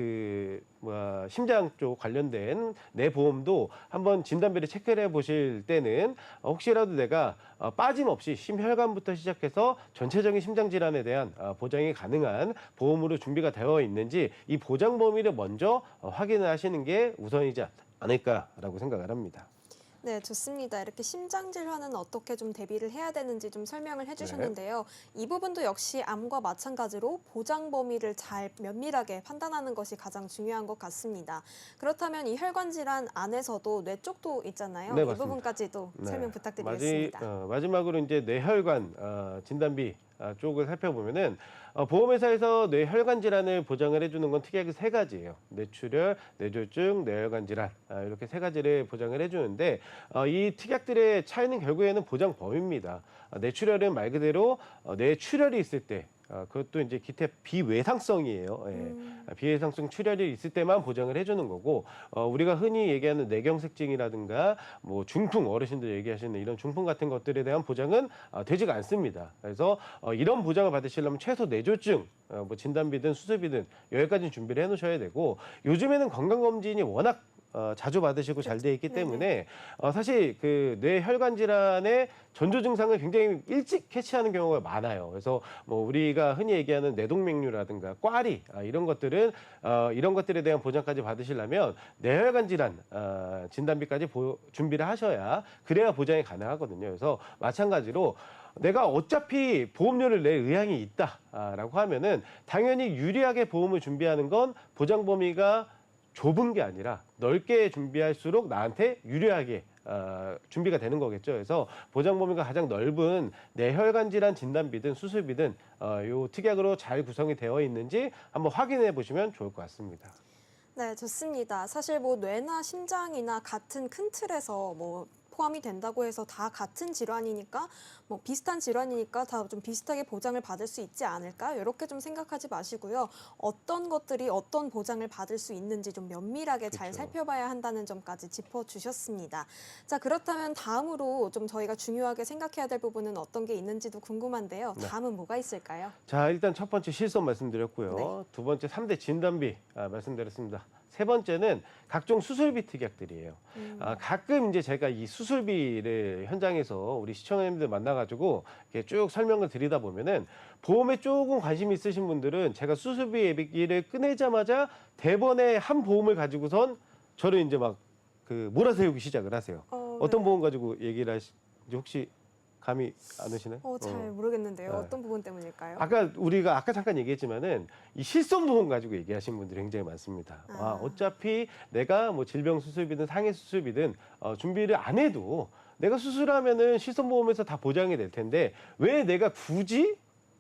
심장 쪽 관련된 내 보험도 한번 진단비를 체크를 해보실 때는 혹시라도 내가 빠짐없이 심혈관부터 시작해서 전체적인 심장 질환에 대한 보장이 가능한 보험으로 준비가 되어 있는지 이 보장 범위를 먼저 확인을 하시는 게 우선이지 않을까라고 생각을 합니다. 네, 좋습니다. 이렇게 심장 질환은 어떻게 좀 대비를 해야 되는지 좀 설명을 해주셨는데요. 이 부분도 역시 암과 마찬가지로 보장 범위를 잘 면밀하게 판단하는 것이 가장 중요한 것 같습니다. 그렇다면 이 혈관 질환 안에서도 뇌 쪽도 있잖아요. 네, 이 맞습니다. 부분까지도 네. 설명 부탁드리겠습니다. 마지막으로 이제 뇌혈관 진단비 쪽을 살펴보면은 보험회사에서 뇌혈관 질환을 보장을 해주는 건 특약이 3가지예요. 뇌출혈, 뇌졸중, 뇌혈관 질환 이렇게 3가지를 보장을 해주는데 이 특약들의 차이는 결국에는 보장 범위입니다. 뇌출혈은 말 그대로 뇌출혈이 있을 때 그것도 이제 기태 비외상성이에요. 예. 비외상성 출혈이 있을 때만 보장을 해주는 거고 우리가 흔히 얘기하는 뇌경색증이라든가 뭐 중풍 어르신들 얘기하시는 이런 중풍 같은 것들에 대한 보장은 되지가 않습니다. 그래서 이런 보장을 받으시려면 최소 뇌졸중 뭐 진단비든 수술비든 여기까지는 준비를 해놓으셔야 되고 요즘에는 건강검진이 워낙 자주 받으시고 잘 돼 있기 네네. 때문에 사실 그 뇌혈관 질환의 전조 증상을 굉장히 일찍 캐치하는 경우가 많아요. 그래서 뭐 우리가 흔히 얘기하는 뇌동맥류라든가 꽈리 이런 것들은 이런 것들에 대한 보장까지 받으시려면 뇌혈관 질환 진단비까지 준비를 하셔야 그래야 보장이 가능하거든요. 그래서 마찬가지로 내가 어차피 보험료를 낼 의향이 있다라고 하면은 당연히 유리하게 보험을 준비하는 건 보장 범위가 좁은 게 아니라 넓게 준비할수록 나한테 유리하게 준비가 되는 거겠죠. 그래서 보장 범위가 가장 넓은 뇌혈관 질환 진단비든 수술비든 요 특약으로 잘 구성이 되어 있는지 한번 확인해 보시면 좋을 것 같습니다. 네, 좋습니다. 사실 뭐 뇌나 심장이나 같은 큰 틀에서 뭐 포함이 된다고 해서 다 같은 질환이니까 뭐 비슷한 질환이니까 다 좀 비슷하게 보장을 받을 수 있지 않을까? 이렇게 좀 생각하지 마시고요. 어떤 것들이 어떤 보장을 받을 수 있는지 좀 면밀하게 잘 그렇죠. 살펴봐야 한다는 점까지 짚어주셨습니다. 자, 그렇다면 다음으로 좀 저희가 중요하게 생각해야 될 부분은 어떤 게 있는지도 궁금한데요. 네. 다음은 뭐가 있을까요? 자, 일단 첫 번째 실손 말씀드렸고요. 네. 두 번째 3대 진단비 말씀드렸습니다. 세 번째는 각종 수술비 특약들이에요. 가끔 이제 제가 이 수술비를 현장에서 우리 시청자님들 만나가지고 이렇게 쭉 설명을 드리다 보면은 보험에 조금 관심 있으신 분들은 제가 수술비 얘기를 꺼내자마자 대번에 한 보험을 가지고선 저를 이제 막 그 몰아세우기 시작을 하세요. 어떤 네. 보험 가지고 얘기를 하시는지 혹시 감이 안 오시나요? 잘 모르겠는데요. 네. 어떤 부분 때문일까요? 우리가 아까 잠깐 얘기했지만은 이 실손보험 가지고 얘기하시는 분들이 굉장히 많습니다. 어차피 내가 뭐 질병 수술비든 상해 수술비든 준비를 안 해도 내가 수술하면은 실손보험에서 다 보장이 될 텐데 왜 내가 굳이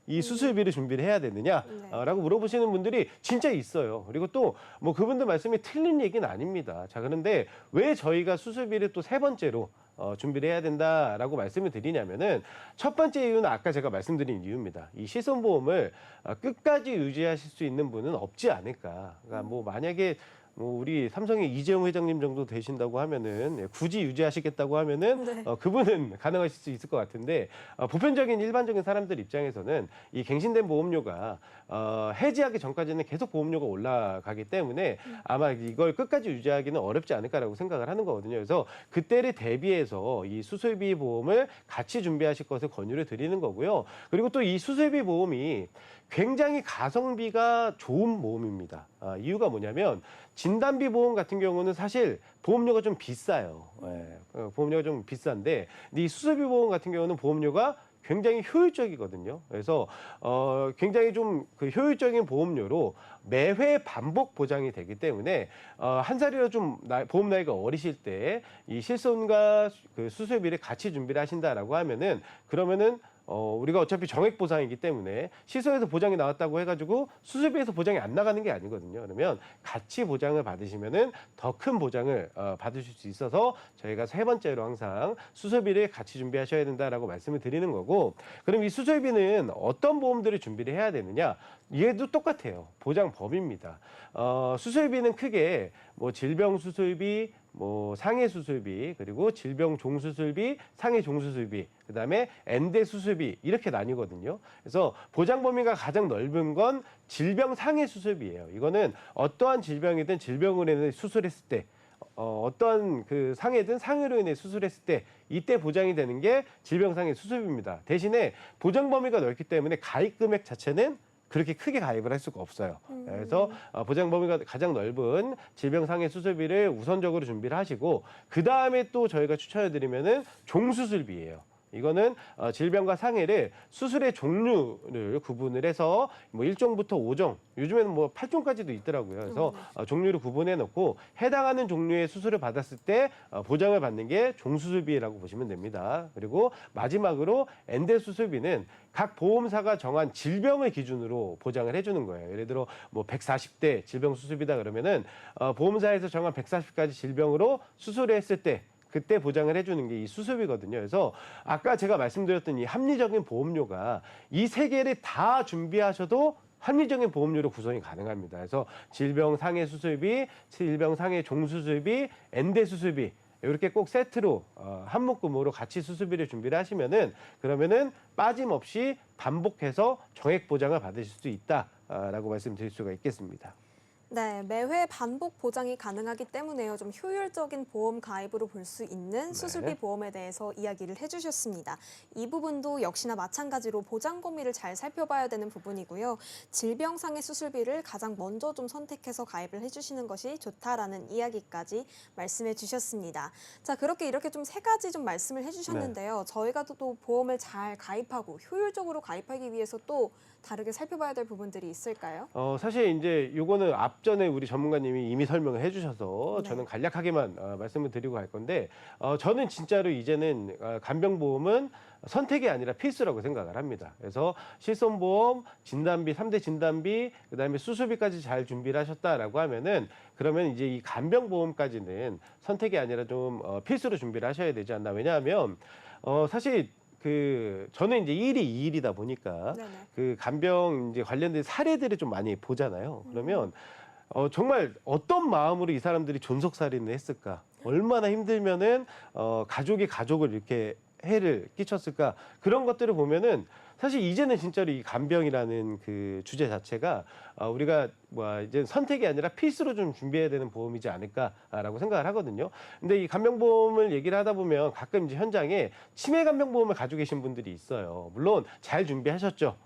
이 수술비를 준비를 해야 되느냐라고 물어보시는 분들이 진짜 있어요. 그리고 또 뭐 그분들 말씀이 틀린 얘기는 아닙니다. 자, 그런데 왜 저희가 수술비를 또 세 번째로 준비를 해야 된다라고 말씀을 드리냐면은 첫 번째 이유는 아까 제가 말씀드린 이유입니다. 이 실손보험을 끝까지 유지하실 수 있는 분은 없지 않을까. 그러니까 뭐 만약에 뭐 우리 삼성의 이재용 회장님 정도 되신다고 하면은 굳이 유지하시겠다고 하면은 네. 그분은 가능하실 수 있을 것 같은데 보편적인 일반적인 사람들 입장에서는 이 갱신된 보험료가 해지하기 전까지는 계속 보험료가 올라가기 때문에 아마 이걸 끝까지 유지하기는 어렵지 않을까라고 생각을 하는 거거든요. 그래서 그때를 대비해서 이 수술비 보험을 같이 준비하실 것을 권유를 드리는 거고요. 그리고 또 이 수술비 보험이 굉장히 가성비가 좋은 보험입니다. 이유가 뭐냐면 진단비 보험 같은 경우는 사실 보험료가 좀 비싸요. 보험료가 좀 비싼데 이 수술비 보험 같은 경우는 보험료가 굉장히 효율적이거든요. 그래서 굉장히 좀 그 효율적인 보험료로 매회 반복 보장이 되기 때문에 한 살이라도 좀 보험 나이가 어리실 때 이 실손과 그 수술비를 같이 준비를 하신다라고 하면은 그러면은 우리가 어차피 정액 보상이기 때문에 시설에서 보장이 나왔다고 해가지고 수술비에서 보장이 안 나가는 게 아니거든요. 그러면 같이 보장을 받으시면은 더 큰 보장을 받으실 수 있어서 저희가 세 번째로 항상 수술비를 같이 준비하셔야 된다라고 말씀을 드리는 거고, 그럼 이 수술비는 어떤 보험들을 준비를 해야 되느냐? 얘도 똑같아요. 보장 범위입니다. 수술비는 크게 뭐 질병 수술비, 뭐 상해 수술비, 그리고 질병 종수술비, 상해 종수술비, 그다음에 엔대 수술비 이렇게 나뉘거든요. 그래서 보장 범위가 가장 넓은 건 질병 상해 수술비예요. 이거는 어떠한 질병이든 질병으로 인해 수술했을 때 어떠한 그 상해든 상해로 인해 수술했을 때 이때 보장이 되는 게 질병 상해 수술비입니다. 대신에 보장 범위가 넓기 때문에 가입 금액 자체는 그렇게 크게 가입을 할 수가 없어요. 그래서 보장 범위가 가장 넓은 질병 상해 수술비를 우선적으로 준비를 하시고, 그 다음에 또 저희가 추천해드리면은 종수술비예요. 이거는 질병과 상해를 수술의 종류를 구분을 해서 뭐 1종부터 5종, 요즘에는 뭐 8종까지도 있더라고요. 그래서 종류를 구분해 놓고 해당하는 종류의 수술을 받았을 때 보장을 받는 게 종수술비라고 보시면 됩니다. 그리고 마지막으로 엔대 수술비는 각 보험사가 정한 질병을 기준으로 보장을 해주는 거예요. 예를 들어 뭐 140대 질병 수술비다 그러면은 보험사에서 정한 140가지 질병으로 수술을 했을 때 그때 보장을 해주는 게 이 수술비거든요. 그래서 아까 제가 말씀드렸던 이 합리적인 보험료가 이 세 개를 다 준비하셔도 합리적인 보험료로 구성이 가능합니다. 그래서 질병 상해 수술비, 질병 상해 종수술비, 엔대 수술비 이렇게 꼭 세트로 한 묶음으로 같이 수술비를 준비를 하시면은 그러면은 빠짐없이 반복해서 정액 보장을 받으실 수 있다라고 말씀드릴 수가 있겠습니다. 네, 매회 반복 보장이 가능하기 때문에요. 좀 효율적인 보험 가입으로 볼 수 있는 수술비 보험에 대해서 이야기를 해주셨습니다. 이 부분도 역시나 마찬가지로 보장 범위를 잘 살펴봐야 되는 부분이고요. 질병상의 수술비를 가장 먼저 좀 선택해서 가입을 해주시는 것이 좋다라는 이야기까지 말씀해 주셨습니다. 자, 그렇게 이렇게 좀 세 가지 좀 말씀을 해주셨는데요. 저희가 또 보험을 잘 가입하고 효율적으로 가입하기 위해서 또 다르게 살펴봐야 될 부분들이 있을까요? 사실 이제 요거는 앞전에 우리 전문가님이 이미 설명을 해주셔서 네. 저는 간략하게만 말씀을 드리고 갈 건데 저는 진짜로 이제는 간병보험은 선택이 아니라 필수라고 생각을 합니다. 그래서 실손보험, 진단비, 3대 진단비, 그다음에 수술비까지 잘 준비를 하셨다라고 하면은 그러면 이제 이 간병보험까지는 선택이 아니라 좀 필수로 준비를 하셔야 되지 않나. 왜냐하면 사실 저는 이제 일이 이 일이다 보니까 네네. 그 간병 이제 관련된 사례들을 좀 많이 보잖아요. 그러면 정말 어떤 마음으로 이 사람들이 존속살인을 했을까? 얼마나 힘들면은 가족이 가족을 이렇게 해를 끼쳤을까? 그런 것들을 보면은 사실 이제는 진짜로 이 간병이라는 그 주제 자체가 우리가 이제 선택이 아니라 필수로 좀 준비해야 되는 보험이지 않을까라고 생각을 하거든요. 근데 이 간병보험을 얘기를 하다 보면 가끔 이제 현장에 치매 간병보험을 가지고 계신 분들이 있어요. 물론 잘 준비하셨죠.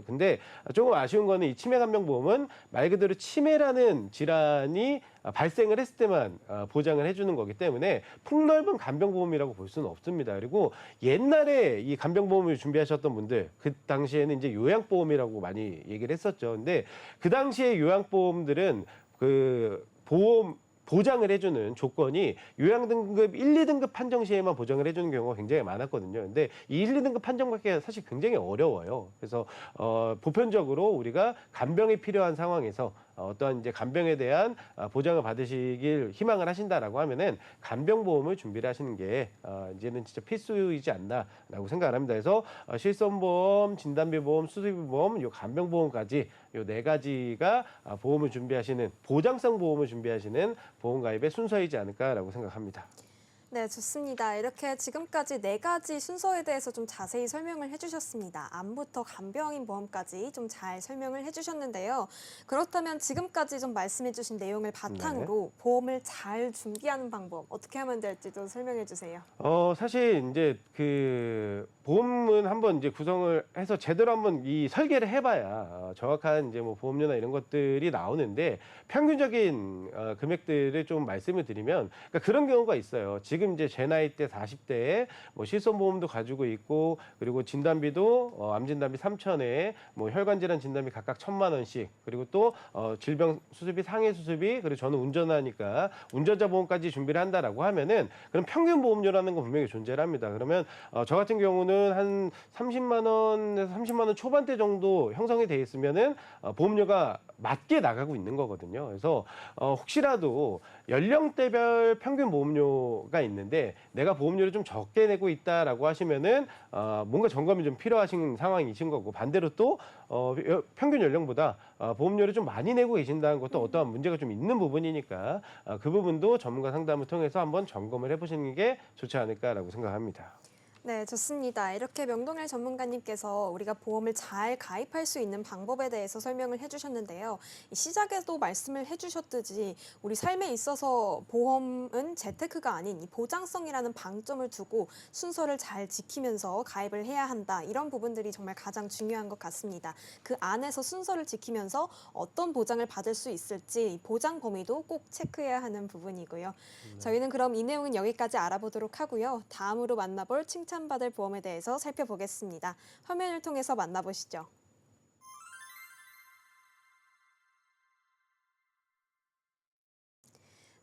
근데 조금 아쉬운 거는 이 치매 간병보험은 말 그대로 치매라는 질환이 발생을 했을 때만 보장을 해주는 거기 때문에 폭넓은 간병보험이라고 볼 수는 없습니다. 그리고 옛날에 이 간병보험을 준비하셨던 분들 그 당시에는 이제 요양보험이라고 많이 얘기를 했었죠. 근데 그 당시에 요양보험들은 그 보장을 해주는 조건이 요양등급 1, 2등급 판정 시에만 보장을 해주는 경우가 굉장히 많았거든요. 근데 이 1, 2등급 판정받기가 사실 굉장히 어려워요. 그래서 보편적으로 우리가 간병이 필요한 상황에서 어떠한 이제 간병에 대한 보장을 받으시길 희망을 하신다라고 하면은 간병보험을 준비를 하시는 게 이제는 진짜 필수이지 않나라고 생각을 합니다. 그래서 실손보험, 진단비보험, 수술비보험, 요 간병보험까지 요 네 가지가 보험을 준비하시는 보장성 보험을 준비하시는 보험 가입의 순서이지 않을까라고 생각합니다. 네, 좋습니다. 이렇게 지금까지 4가지 순서에 대해서 좀 자세히 설명을 해주셨습니다. 암부터 간병인 보험까지 좀 잘 설명을 해주셨는데요. 그렇다면 지금까지 좀 말씀해주신 내용을 바탕으로 보험을 잘 준비하는 방법 어떻게 하면 될지도 설명해 주세요. 사실 이제 그 보험은 한번 이제 구성을 해서 제대로 한번 이 설계를 해봐야 정확한 이제 뭐 보험료나 이런 것들이 나오는데 평균적인 금액들을 좀 말씀을 드리면 그러니까 그런 경우가 있어요. 지금 이제 제 나이 때 40대에 뭐 실손보험도 가지고 있고 그리고 진단비도 암진단비 3,000에 뭐 혈관질환 진단비 각각 1,000만 원씩 그리고 또 질병 수술비 상해 수술비 그리고 저는 운전하니까 운전자 보험까지 준비를 한다라고 하면은 그럼 평균 보험료라는 건 분명히 존재를 합니다. 그러면 저 같은 경우는 한 30만 원에서 30만 원 초반대 정도 형성이 돼 있으면은 보험료가 맞게 나가고 있는 거거든요. 그래서 혹시라도 연령대별 평균 보험료가 있는데 내가 보험료를 좀 적게 내고 있다라고 하시면은 뭔가 점검이 좀 필요하신 상황이신 거고 반대로 또 평균 연령보다 보험료를 좀 많이 내고 계신다는 것도 어떠한 문제가 좀 있는 부분이니까 그 부분도 전문가 상담을 통해서 한번 점검을 해보시는 게 좋지 않을까라고 생각합니다. 네, 좋습니다. 이렇게 명동일 전문가님께서 우리가 보험을 잘 가입할 수 있는 방법에 대해서 설명을 해주셨는데요. 시작에도 말씀을 해주셨듯이 우리 삶에 있어서 보험은 재테크가 아닌 이 보장성이라는 방점을 두고 순서를 잘 지키면서 가입을 해야 한다. 이런 부분들이 정말 가장 중요한 것 같습니다. 그 안에서 순서를 지키면서 어떤 보장을 받을 수 있을지 보장 범위도 꼭 체크해야 하는 부분이고요. 저희는 그럼 이 내용은 여기까지 알아보도록 하고요. 다음으로 만나볼 칭찬받을 보험에 대해서 살펴보겠습니다. 화면을 통해서 만나보시죠.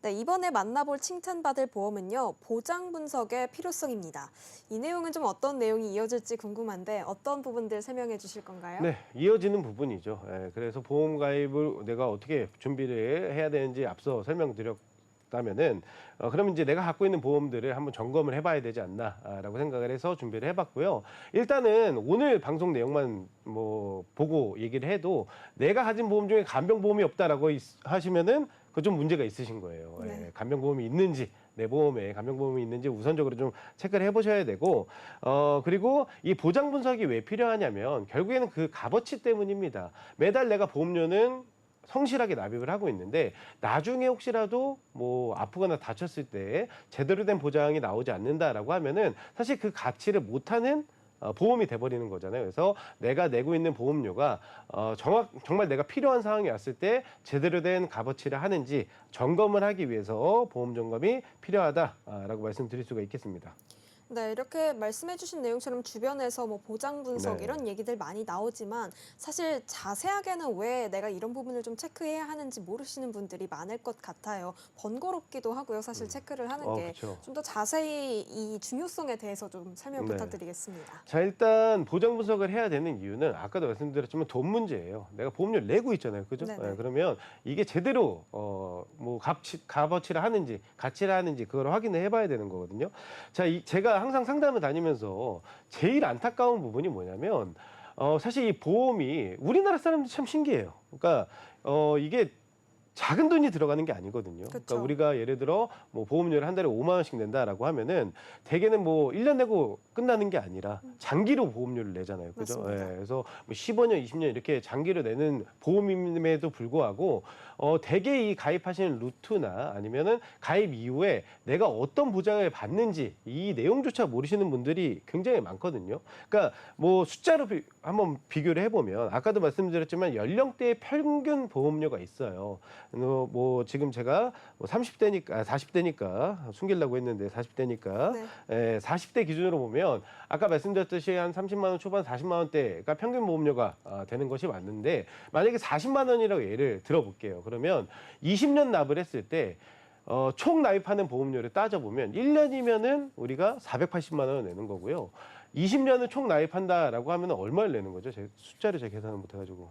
네, 이번에 만나볼 칭찬받을 보험은요, 보장 분석의 필요성입니다. 이 내용은 좀 어떤 내용이 이어질지 궁금한데 어떤 부분들 설명해 주실 건가요? 네, 이어지는 부분이죠. 그래서 보험 가입을 내가 어떻게 준비를 해야 되는지 앞서 설명드렸다면은 그러면 이제 내가 갖고 있는 보험들을 한번 점검을 해봐야 되지 않나라고 생각을 해서 준비를 해봤고요. 일단은 오늘 방송 내용만 뭐 보고 얘기를 해도 내가 가진 보험 중에 간병보험이 없다라고 하시면은 그 좀 문제가 있으신 거예요. 네. 간병보험이 있는지 내 보험에 간병보험이 있는지 우선적으로 좀 체크를 해보셔야 되고 그리고 이 보장 분석이 왜 필요하냐면 결국에는 그 값어치 때문입니다. 매달 내가 보험료는 성실하게 납입을 하고 있는데 나중에 혹시라도 뭐 아프거나 다쳤을 때 제대로 된 보장이 나오지 않는다라고 하면은 사실 그 가치를 못하는 보험이 돼버리는 거잖아요. 그래서 내가 내고 있는 보험료가 정말 내가 필요한 상황이 왔을 때 제대로 된 값어치를 하는지 점검을 하기 위해서 보험 점검이 필요하다라고 말씀드릴 수가 있겠습니다. 네, 이렇게 말씀해주신 내용처럼 주변에서 뭐 보장 분석 네. 이런 얘기들 많이 나오지만 사실 자세하게는 왜 내가 이런 부분을 좀 체크해야 하는지 모르시는 분들이 많을 것 같아요. 번거롭기도 하고요. 사실 체크를 하는 게. 그렇죠. 좀 더 자세히 이 중요성에 대해서 좀 설명 네. 부탁드리겠습니다. 자, 일단 보장 분석을 해야 되는 이유는 아까도 말씀드렸지만 돈 문제예요. 내가 보험료를 내고 있잖아요. 그죠? 네네. 그러면 이게 제대로 뭐 값어치를 하는지 가치를 하는지 그걸 확인을 해봐야 되는 거거든요. 자, 제가 항상 상담을 다니면서 제일 안타까운 부분이 뭐냐면 사실 이 보험이 우리나라 사람들 참 신기해요. 그러니까 이게 작은 돈이 들어가는 게 아니거든요. 그러니까 그쵸. 우리가 예를 들어 뭐 보험료를 한 달에 5만 원씩 낸다라고 하면은 대개는 뭐 1년 내고 끝나는 게 아니라 장기로 보험료를 내잖아요. 그죠? 맞습니다. 그래서 뭐 15년, 20년 이렇게 장기로 내는 보험임에도 불구하고 대개 이 가입하시는 루트나 아니면은 가입 이후에 내가 어떤 보장을 받는지 이 내용조차 모르시는 분들이 굉장히 많거든요. 그러니까 뭐 숫자로 한번 비교를 해보면 아까도 말씀드렸지만 연령대의 평균 보험료가 있어요. 뭐 지금 제가 30대니까 40대니까 숨기려고 했는데 40대니까 네. 40대 기준으로 보면 아까 말씀드렸듯이 한 30만 원 초반 40만 원대가 평균 보험료가 되는 것이 맞는데 만약에 40만 원이라고 예를 들어볼게요. 그러면 20년 납을 했을 때 총 납입하는 보험료를 따져보면 1년이면은 우리가 480만 원을 내는 거고요. 20년을 총 납입한다라고 하면 얼마를 내는 거죠? 제 숫자를 제가 계산을 못해가지고.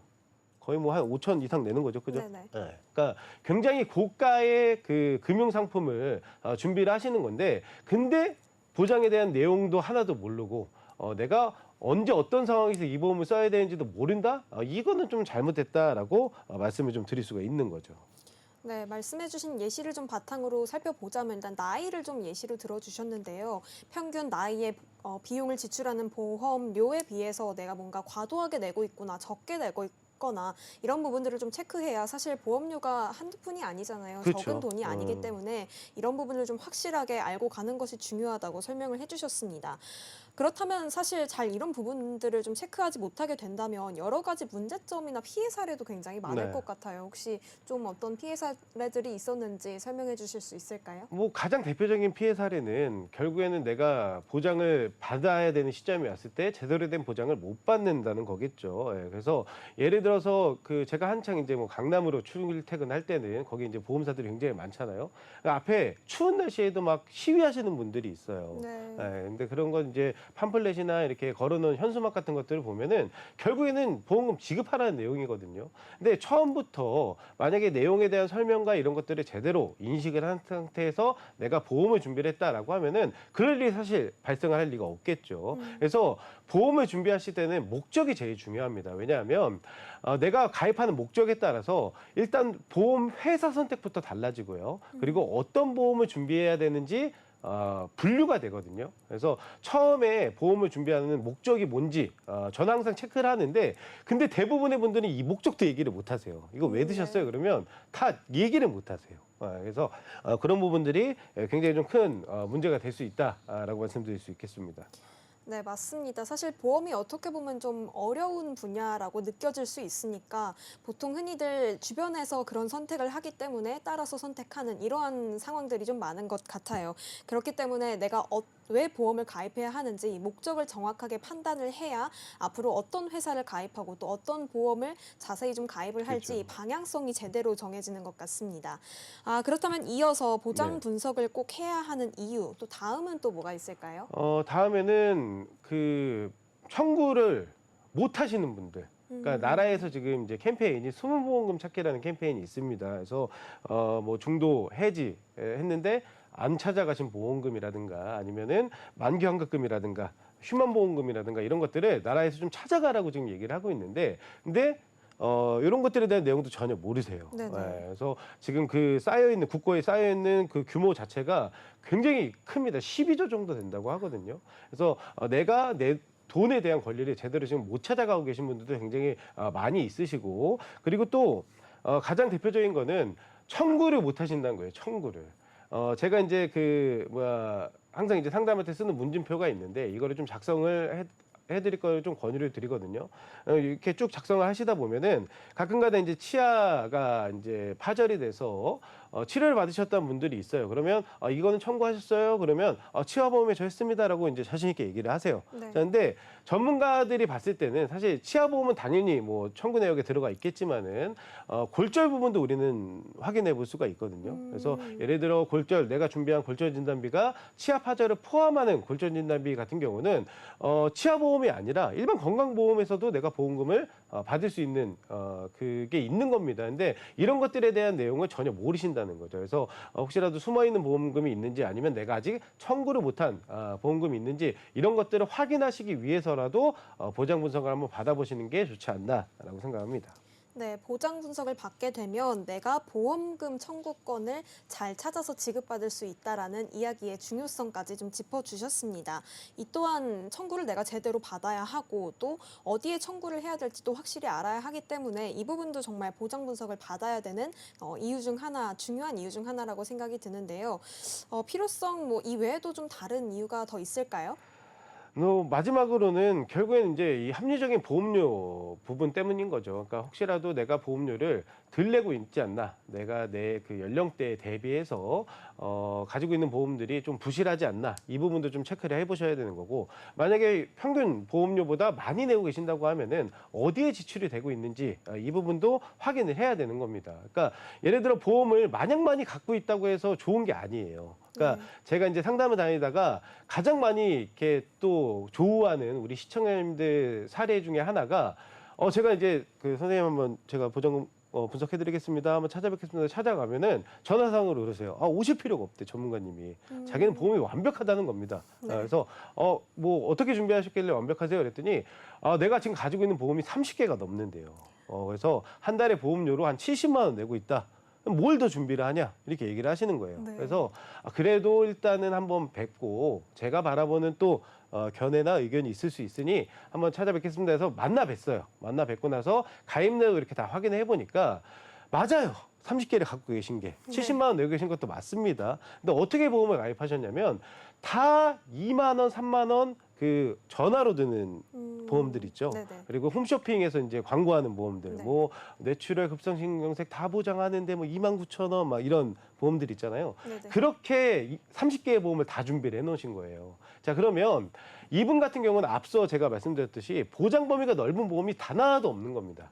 거의 뭐 한 5천 이상 내는 거죠. 그죠? 네네. 네. 그러니까 굉장히 고가의 그 금융 상품을 준비를 하시는 건데 근데 보장에 대한 내용도 하나도 모르고 내가 언제 어떤 상황에서 이 보험을 써야 되는지도 모른다? 이거는 좀 잘못됐다라고 말씀을 좀 드릴 수가 있는 거죠. 네, 말씀해주신 예시를 좀 바탕으로 살펴보자면 일단 나이를 좀 예시로 들어주셨는데요. 평균 나이에 비용을 지출하는 보험료에 비해서 내가 뭔가 과도하게 내고 있구나, 적게 내고 있거나 이런 부분들을 좀 체크해야 사실 보험료가 한두 푼이 아니잖아요. 그렇죠. 적은 돈이 아니기 때문에 이런 부분을 좀 확실하게 알고 가는 것이 중요하다고 설명을 해주셨습니다. 그렇다면 사실 잘 이런 부분들을 좀 체크하지 못하게 된다면 여러 가지 문제점이나 피해 사례도 굉장히 많을 네. 것 같아요. 혹시 좀 어떤 피해 사례들이 있었는지 설명해 주실 수 있을까요? 뭐 가장 대표적인 피해 사례는 결국에는 내가 보장을 받아야 되는 시점이 왔을 때 제대로 된 보장을 못 받는다는 거겠죠. 그래서 예를 들어서 그 제가 한창 이제 뭐 강남으로 출퇴근할 때는 거기 이제 보험사들이 굉장히 많잖아요. 그 앞에 추운 날씨에도 막 시위하시는 분들이 있어요. 네. 근데 그런 건 이제 팜플렛이나 이렇게 걸어놓은 현수막 같은 것들을 보면은 결국에는 보험금 지급하라는 내용이거든요. 근데 처음부터 만약에 내용에 대한 설명과 이런 것들을 제대로 인식을 한 상태에서 내가 보험을 준비를 했다라고 하면은 그럴 일이 사실 발생할 리가 없겠죠. 그래서 보험을 준비하실 때는 목적이 제일 중요합니다. 왜냐하면 내가 가입하는 목적에 따라서 일단 보험 회사 선택부터 달라지고요. 그리고 어떤 보험을 준비해야 되는지 분류가 되거든요. 그래서 처음에 보험을 준비하는 목적이 뭔지 저는 항상 체크를 하는데 근데 대부분의 분들은 이 목적도 얘기를 못 하세요. 이거 왜 드셨어요? 그러면 다 얘기를 못 하세요. 그래서 그런 부분들이 굉장히 좀 큰 문제가 될 수 있다라고 말씀드릴 수 있겠습니다. 네, 맞습니다. 사실 보험이 어떻게 보면 좀 어려운 분야라고 느껴질 수 있으니까 보통 흔히들 주변에서 그런 선택을 하기 때문에 따라서 선택하는 이러한 상황들이 좀 많은 것 같아요. 그렇기 때문에 내가 왜 보험을 가입해야 하는지 이 목적을 정확하게 판단을 해야 앞으로 어떤 회사를 가입하고 또 어떤 보험을 자세히 좀 가입을 할지 그렇죠. 방향성이 제대로 정해지는 것 같습니다. 그렇다면 이어서 보장 네. 분석을 꼭 해야 하는 이유, 또 다음은 또 뭐가 있을까요? 다음에는 그 청구를 못 하시는 분들. 그러니까 나라에서 지금 이제 캠페인이 숨은 보험금 찾기라는 캠페인이 있습니다. 그래서 뭐 중도 해지 했는데 안 찾아가신 보험금이라든가 아니면은 만기 환급금이라든가 휴만 보험금이라든가 이런 것들을 나라에서 좀 찾아가라고 지금 얘기를 하고 있는데 근데 이런 것들에 대한 내용도 전혀 모르세요. 네네. 그래서 지금 그 쌓여있는, 국고에 쌓여있는 그 규모 자체가 굉장히 큽니다. 12조 정도 된다고 하거든요. 그래서 내가 내 돈에 대한 권리를 제대로 지금 못 찾아가고 계신 분들도 굉장히 많이 있으시고 그리고 또 가장 대표적인 거는 청구를 못 하신다는 거예요. 청구를. 제가 이제 항상 이제 상담할 때 쓰는 문진표가 있는데 이거를 좀 작성을 해드릴 걸 좀 권유를 드리거든요. 이렇게 쭉 작성을 하시다 보면은 가끔가다 이제 치아가 이제 파절이 돼서 치료를 받으셨던 분들이 있어요. 그러면 이거는 청구하셨어요? 그러면 치아보험에 저 했습니다라고 이제 자신 있게 얘기를 하세요. 네. 그런데 전문가들이 봤을 때는 사실 치아보험은 당연히 뭐 청구 내역에 들어가 있겠지만은 골절 부분도 우리는 확인해 볼 수가 있거든요. 그래서 예를 들어 골절, 내가 준비한 골절 진단비가 치아 파절을 포함하는 골절 진단비 같은 경우는 치아보험이 아니라 일반 건강보험에서도 내가 보험금을 받을 수 있는 그게 있는 겁니다. 근데 이런 것들에 대한 내용을 전혀 모르신다는 거죠. 그래서 혹시라도 숨어있는 보험금이 있는지 아니면 내가 아직 청구를 못한 보험금이 있는지 이런 것들을 확인하시기 위해서라도 보장 분석을 한번 받아보시는 게 좋지 않나라고 생각합니다. 네, 보장 분석을 받게 되면 내가 보험금 청구권을 잘 찾아서 지급받을 수 있다라는 이야기의 중요성까지 좀 짚어주셨습니다. 이 또한 청구를 내가 제대로 받아야 하고 또 어디에 청구를 해야 될지도 확실히 알아야 하기 때문에 이 부분도 정말 보장 분석을 받아야 되는 이유 중 하나, 중요한 이유 중 하나라고 생각이 드는데요. 필요성 뭐 이외에도 좀 다른 이유가 더 있을까요? 마지막으로는 결국에는 이제 이 합리적인 보험료 부분 때문인 거죠. 그러니까 혹시라도 내가 보험료를 덜 내고 있지 않나, 내가 내 그 연령대에 대비해서 가지고 있는 보험들이 좀 부실하지 않나, 이 부분도 좀 체크를 해보셔야 되는 거고, 만약에 평균 보험료보다 많이 내고 계신다고 하면은 어디에 지출이 되고 있는지 이 부분도 확인을 해야 되는 겁니다. 그러니까 예를 들어 보험을 마냥 많이 갖고 있다고 해서 좋은 게 아니에요. 그러니까 제가 이제 상담을 다니다가 가장 많이 이렇게 또 조우하는 우리 시청자님들 사례 중에 하나가 제가 이제 그 선생님 한번 제가 보장 분석해드리겠습니다. 한번 찾아뵙겠습니다. 찾아가면은 전화상으로 그러세요. 오실 필요가 없대, 전문가님이. 자기는 보험이 완벽하다는 겁니다. 네. 그래서 뭐 어떻게 준비하셨길래 완벽하세요? 그랬더니 내가 지금 가지고 있는 보험이 30개가 넘는데요. 그래서 한 달에 보험료로 한 70만 원 내고 있다. 뭘 더 준비를 하냐 이렇게 얘기를 하시는 거예요. 네. 그래서 그래도 일단은 한번 뵙고 제가 바라보는 또 견해나 의견이 있을 수 있으니 한번 찾아뵙겠습니다 해서 만나 뵀어요. 만나 뵙고 나서 가입 내역 이렇게 다 확인해 보니까 맞아요. 30개를 갖고 계신 게 70만 원 내고 계신 것도 맞습니다. 근데 어떻게 보험을 가입하셨냐면 다 2만 원, 3만 원 그 전화로 드는 보험들 있죠. 네네. 그리고 홈쇼핑에서 이제 광고하는 보험들, 네. 뭐 뇌출혈, 급성신경색 다 보장하는데 뭐 29,000원 막 이런 보험들 있잖아요. 네네. 그렇게 30개의 보험을 다 준비를 해놓으신 거예요. 자, 그러면 이분 같은 경우는 앞서 제가 말씀드렸듯이 보장 범위가 넓은 보험이 단 하나도 없는 겁니다.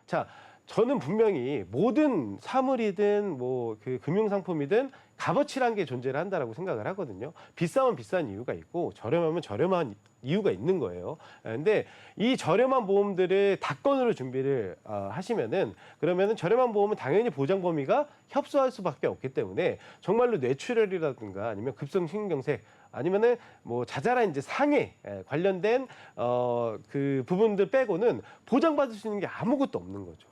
자, 저는 분명히 모든 사물이든 뭐 그 금융상품이든 값어치란 게 존재를 한다라고 생각을 하거든요. 비싸면 비싼 이유가 있고 저렴하면 저렴한 이유가 있는 거예요. 근데 이 저렴한 보험들을 다건으로 준비를 하시면은 그러면은 저렴한 보험은 당연히 보장 범위가 협소할 수밖에 없기 때문에 정말로 뇌출혈이라든가 아니면 급성신경색 아니면은 뭐 자잘한 이제 상해 관련된 그 부분들 빼고는 보장받을 수 있는 게 아무것도 없는 거죠.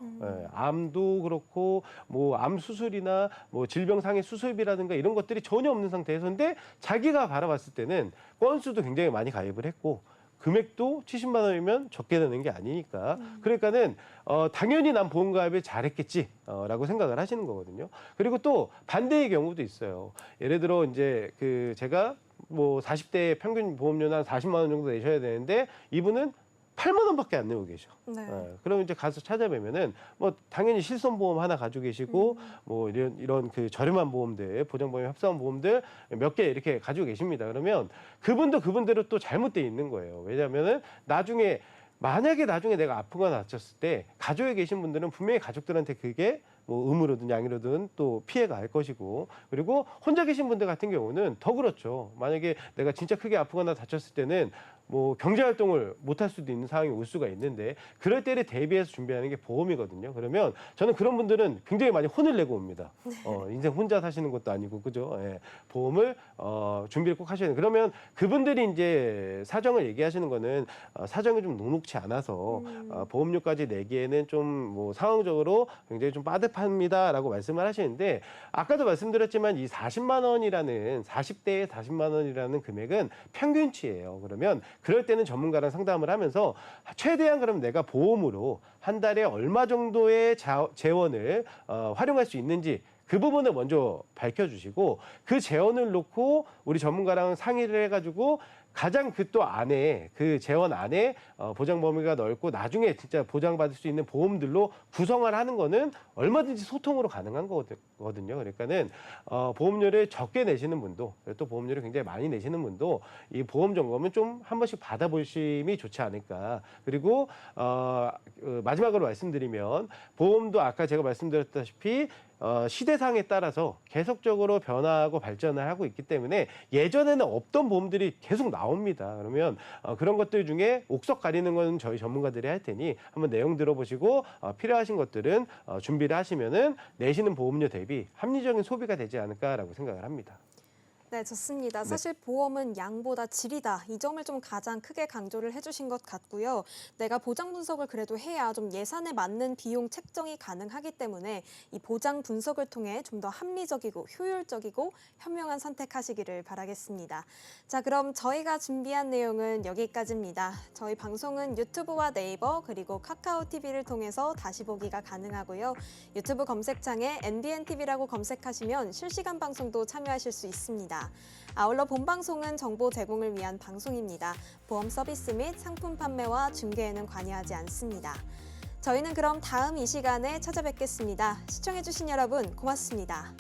암도 그렇고 뭐 암 수술이나 뭐 질병 상해 수술비라든가 이런 것들이 전혀 없는 상태에서인데 자기가 바라봤을 때는 건수도 굉장히 많이 가입을 했고 금액도 70만 원이면 적게 되는 게 아니니까 그러니까는 당연히 난 보험 가입을 잘했겠지라고 생각을 하시는 거거든요. 그리고 또 반대의 경우도 있어요. 예를 들어 이제 그 제가 뭐 40대 평균 보험료는 한 40만 원 정도 내셔야 되는데 이분은 8만 원밖에 안 내고 계셔. 네. 그럼 이제 가서 찾아뵈면은 뭐 당연히 실손보험 하나 가지고 계시고 뭐 이런 그 저렴한 보험들, 보장보험 협소한 보험들 몇 개 이렇게 가지고 계십니다. 그러면 그분도 그분대로 또 잘못돼 있는 거예요. 왜냐하면은 만약에 나중에 내가 아프거나 다쳤을 때 가족에 계신 분들은 분명히 가족들한테 그게 뭐 의무로든 양이로든 또 피해가 갈 것이고 그리고 혼자 계신 분들 같은 경우는 더 그렇죠. 만약에 내가 진짜 크게 아프거나 다쳤을 때는 뭐 경제활동을 못할 수도 있는 상황이 올 수가 있는데 그럴 때를 대비해서 준비하는 게 보험이거든요. 그러면 저는 그런 분들은 굉장히 많이 혼을 내고 옵니다. 인생 혼자 사시는 것도 아니고 그죠? 예, 보험을 준비를 꼭 하셔야 돼요. 그러면 그분들이 이제 사정을 얘기하시는 거는 사정이 좀 녹록치 않아서 보험료까지 내기에는 좀 뭐 상황적으로 굉장히 좀 빠듯합니다라고 말씀을 하시는데 아까도 말씀드렸지만 이 40만 원이라는 40대에 40만 원이라는 금액은 평균치예요. 그러면 그럴 때는 전문가랑 상담을 하면서 최대한 그럼 내가 보험으로 한 달에 얼마 정도의 재원을 활용할 수 있는지 그 부분을 먼저 밝혀주시고 그 재원을 놓고 우리 전문가랑 상의를 해가지고 가장 그 또 안에 그 재원 안에 보장 범위가 넓고 나중에 진짜 보장받을 수 있는 보험들로 구성을 하는 거는 얼마든지 소통으로 가능한 거거든요. 그러니까는 보험료를 적게 내시는 분도 또 보험료를 굉장히 많이 내시는 분도 이 보험 점검은 좀 한 번씩 받아보심이 좋지 않을까. 그리고 마지막으로 말씀드리면 보험도 아까 제가 말씀드렸다시피 시대상에 따라서 계속적으로 변화하고 발전을 하고 있기 때문에 예전에는 없던 보험들이 계속 나옵니다. 그러면 그런 것들 중에 옥석 가리는 건 저희 전문가들이 할 테니 한번 내용 들어보시고 필요하신 것들은 준비를 하시면은 내시는 보험료 대비 합리적인 소비가 되지 않을까라고 생각을 합니다. 네, 좋습니다. 사실 보험은 양보다 질이다. 이 점을 좀 가장 크게 강조를 해주신 것 같고요. 내가 보장 분석을 그래도 해야 좀 예산에 맞는 비용 책정이 가능하기 때문에 이 보장 분석을 통해 좀 더 합리적이고 효율적이고 현명한 선택하시기를 바라겠습니다. 자, 그럼 저희가 준비한 내용은 여기까지입니다. 저희 방송은 유튜브와 네이버 그리고 카카오 TV를 통해서 다시 보기가 가능하고요. 유튜브 검색창에 NBNTV라고 검색하시면 실시간 방송도 참여하실 수 있습니다. 아울러 본방송은 정보 제공을 위한 방송입니다. 보험 서비스 및 상품 판매와 중개에는 관여하지 않습니다. 저희는 그럼 다음 이 시간에 찾아뵙겠습니다. 시청해주신 여러분 고맙습니다.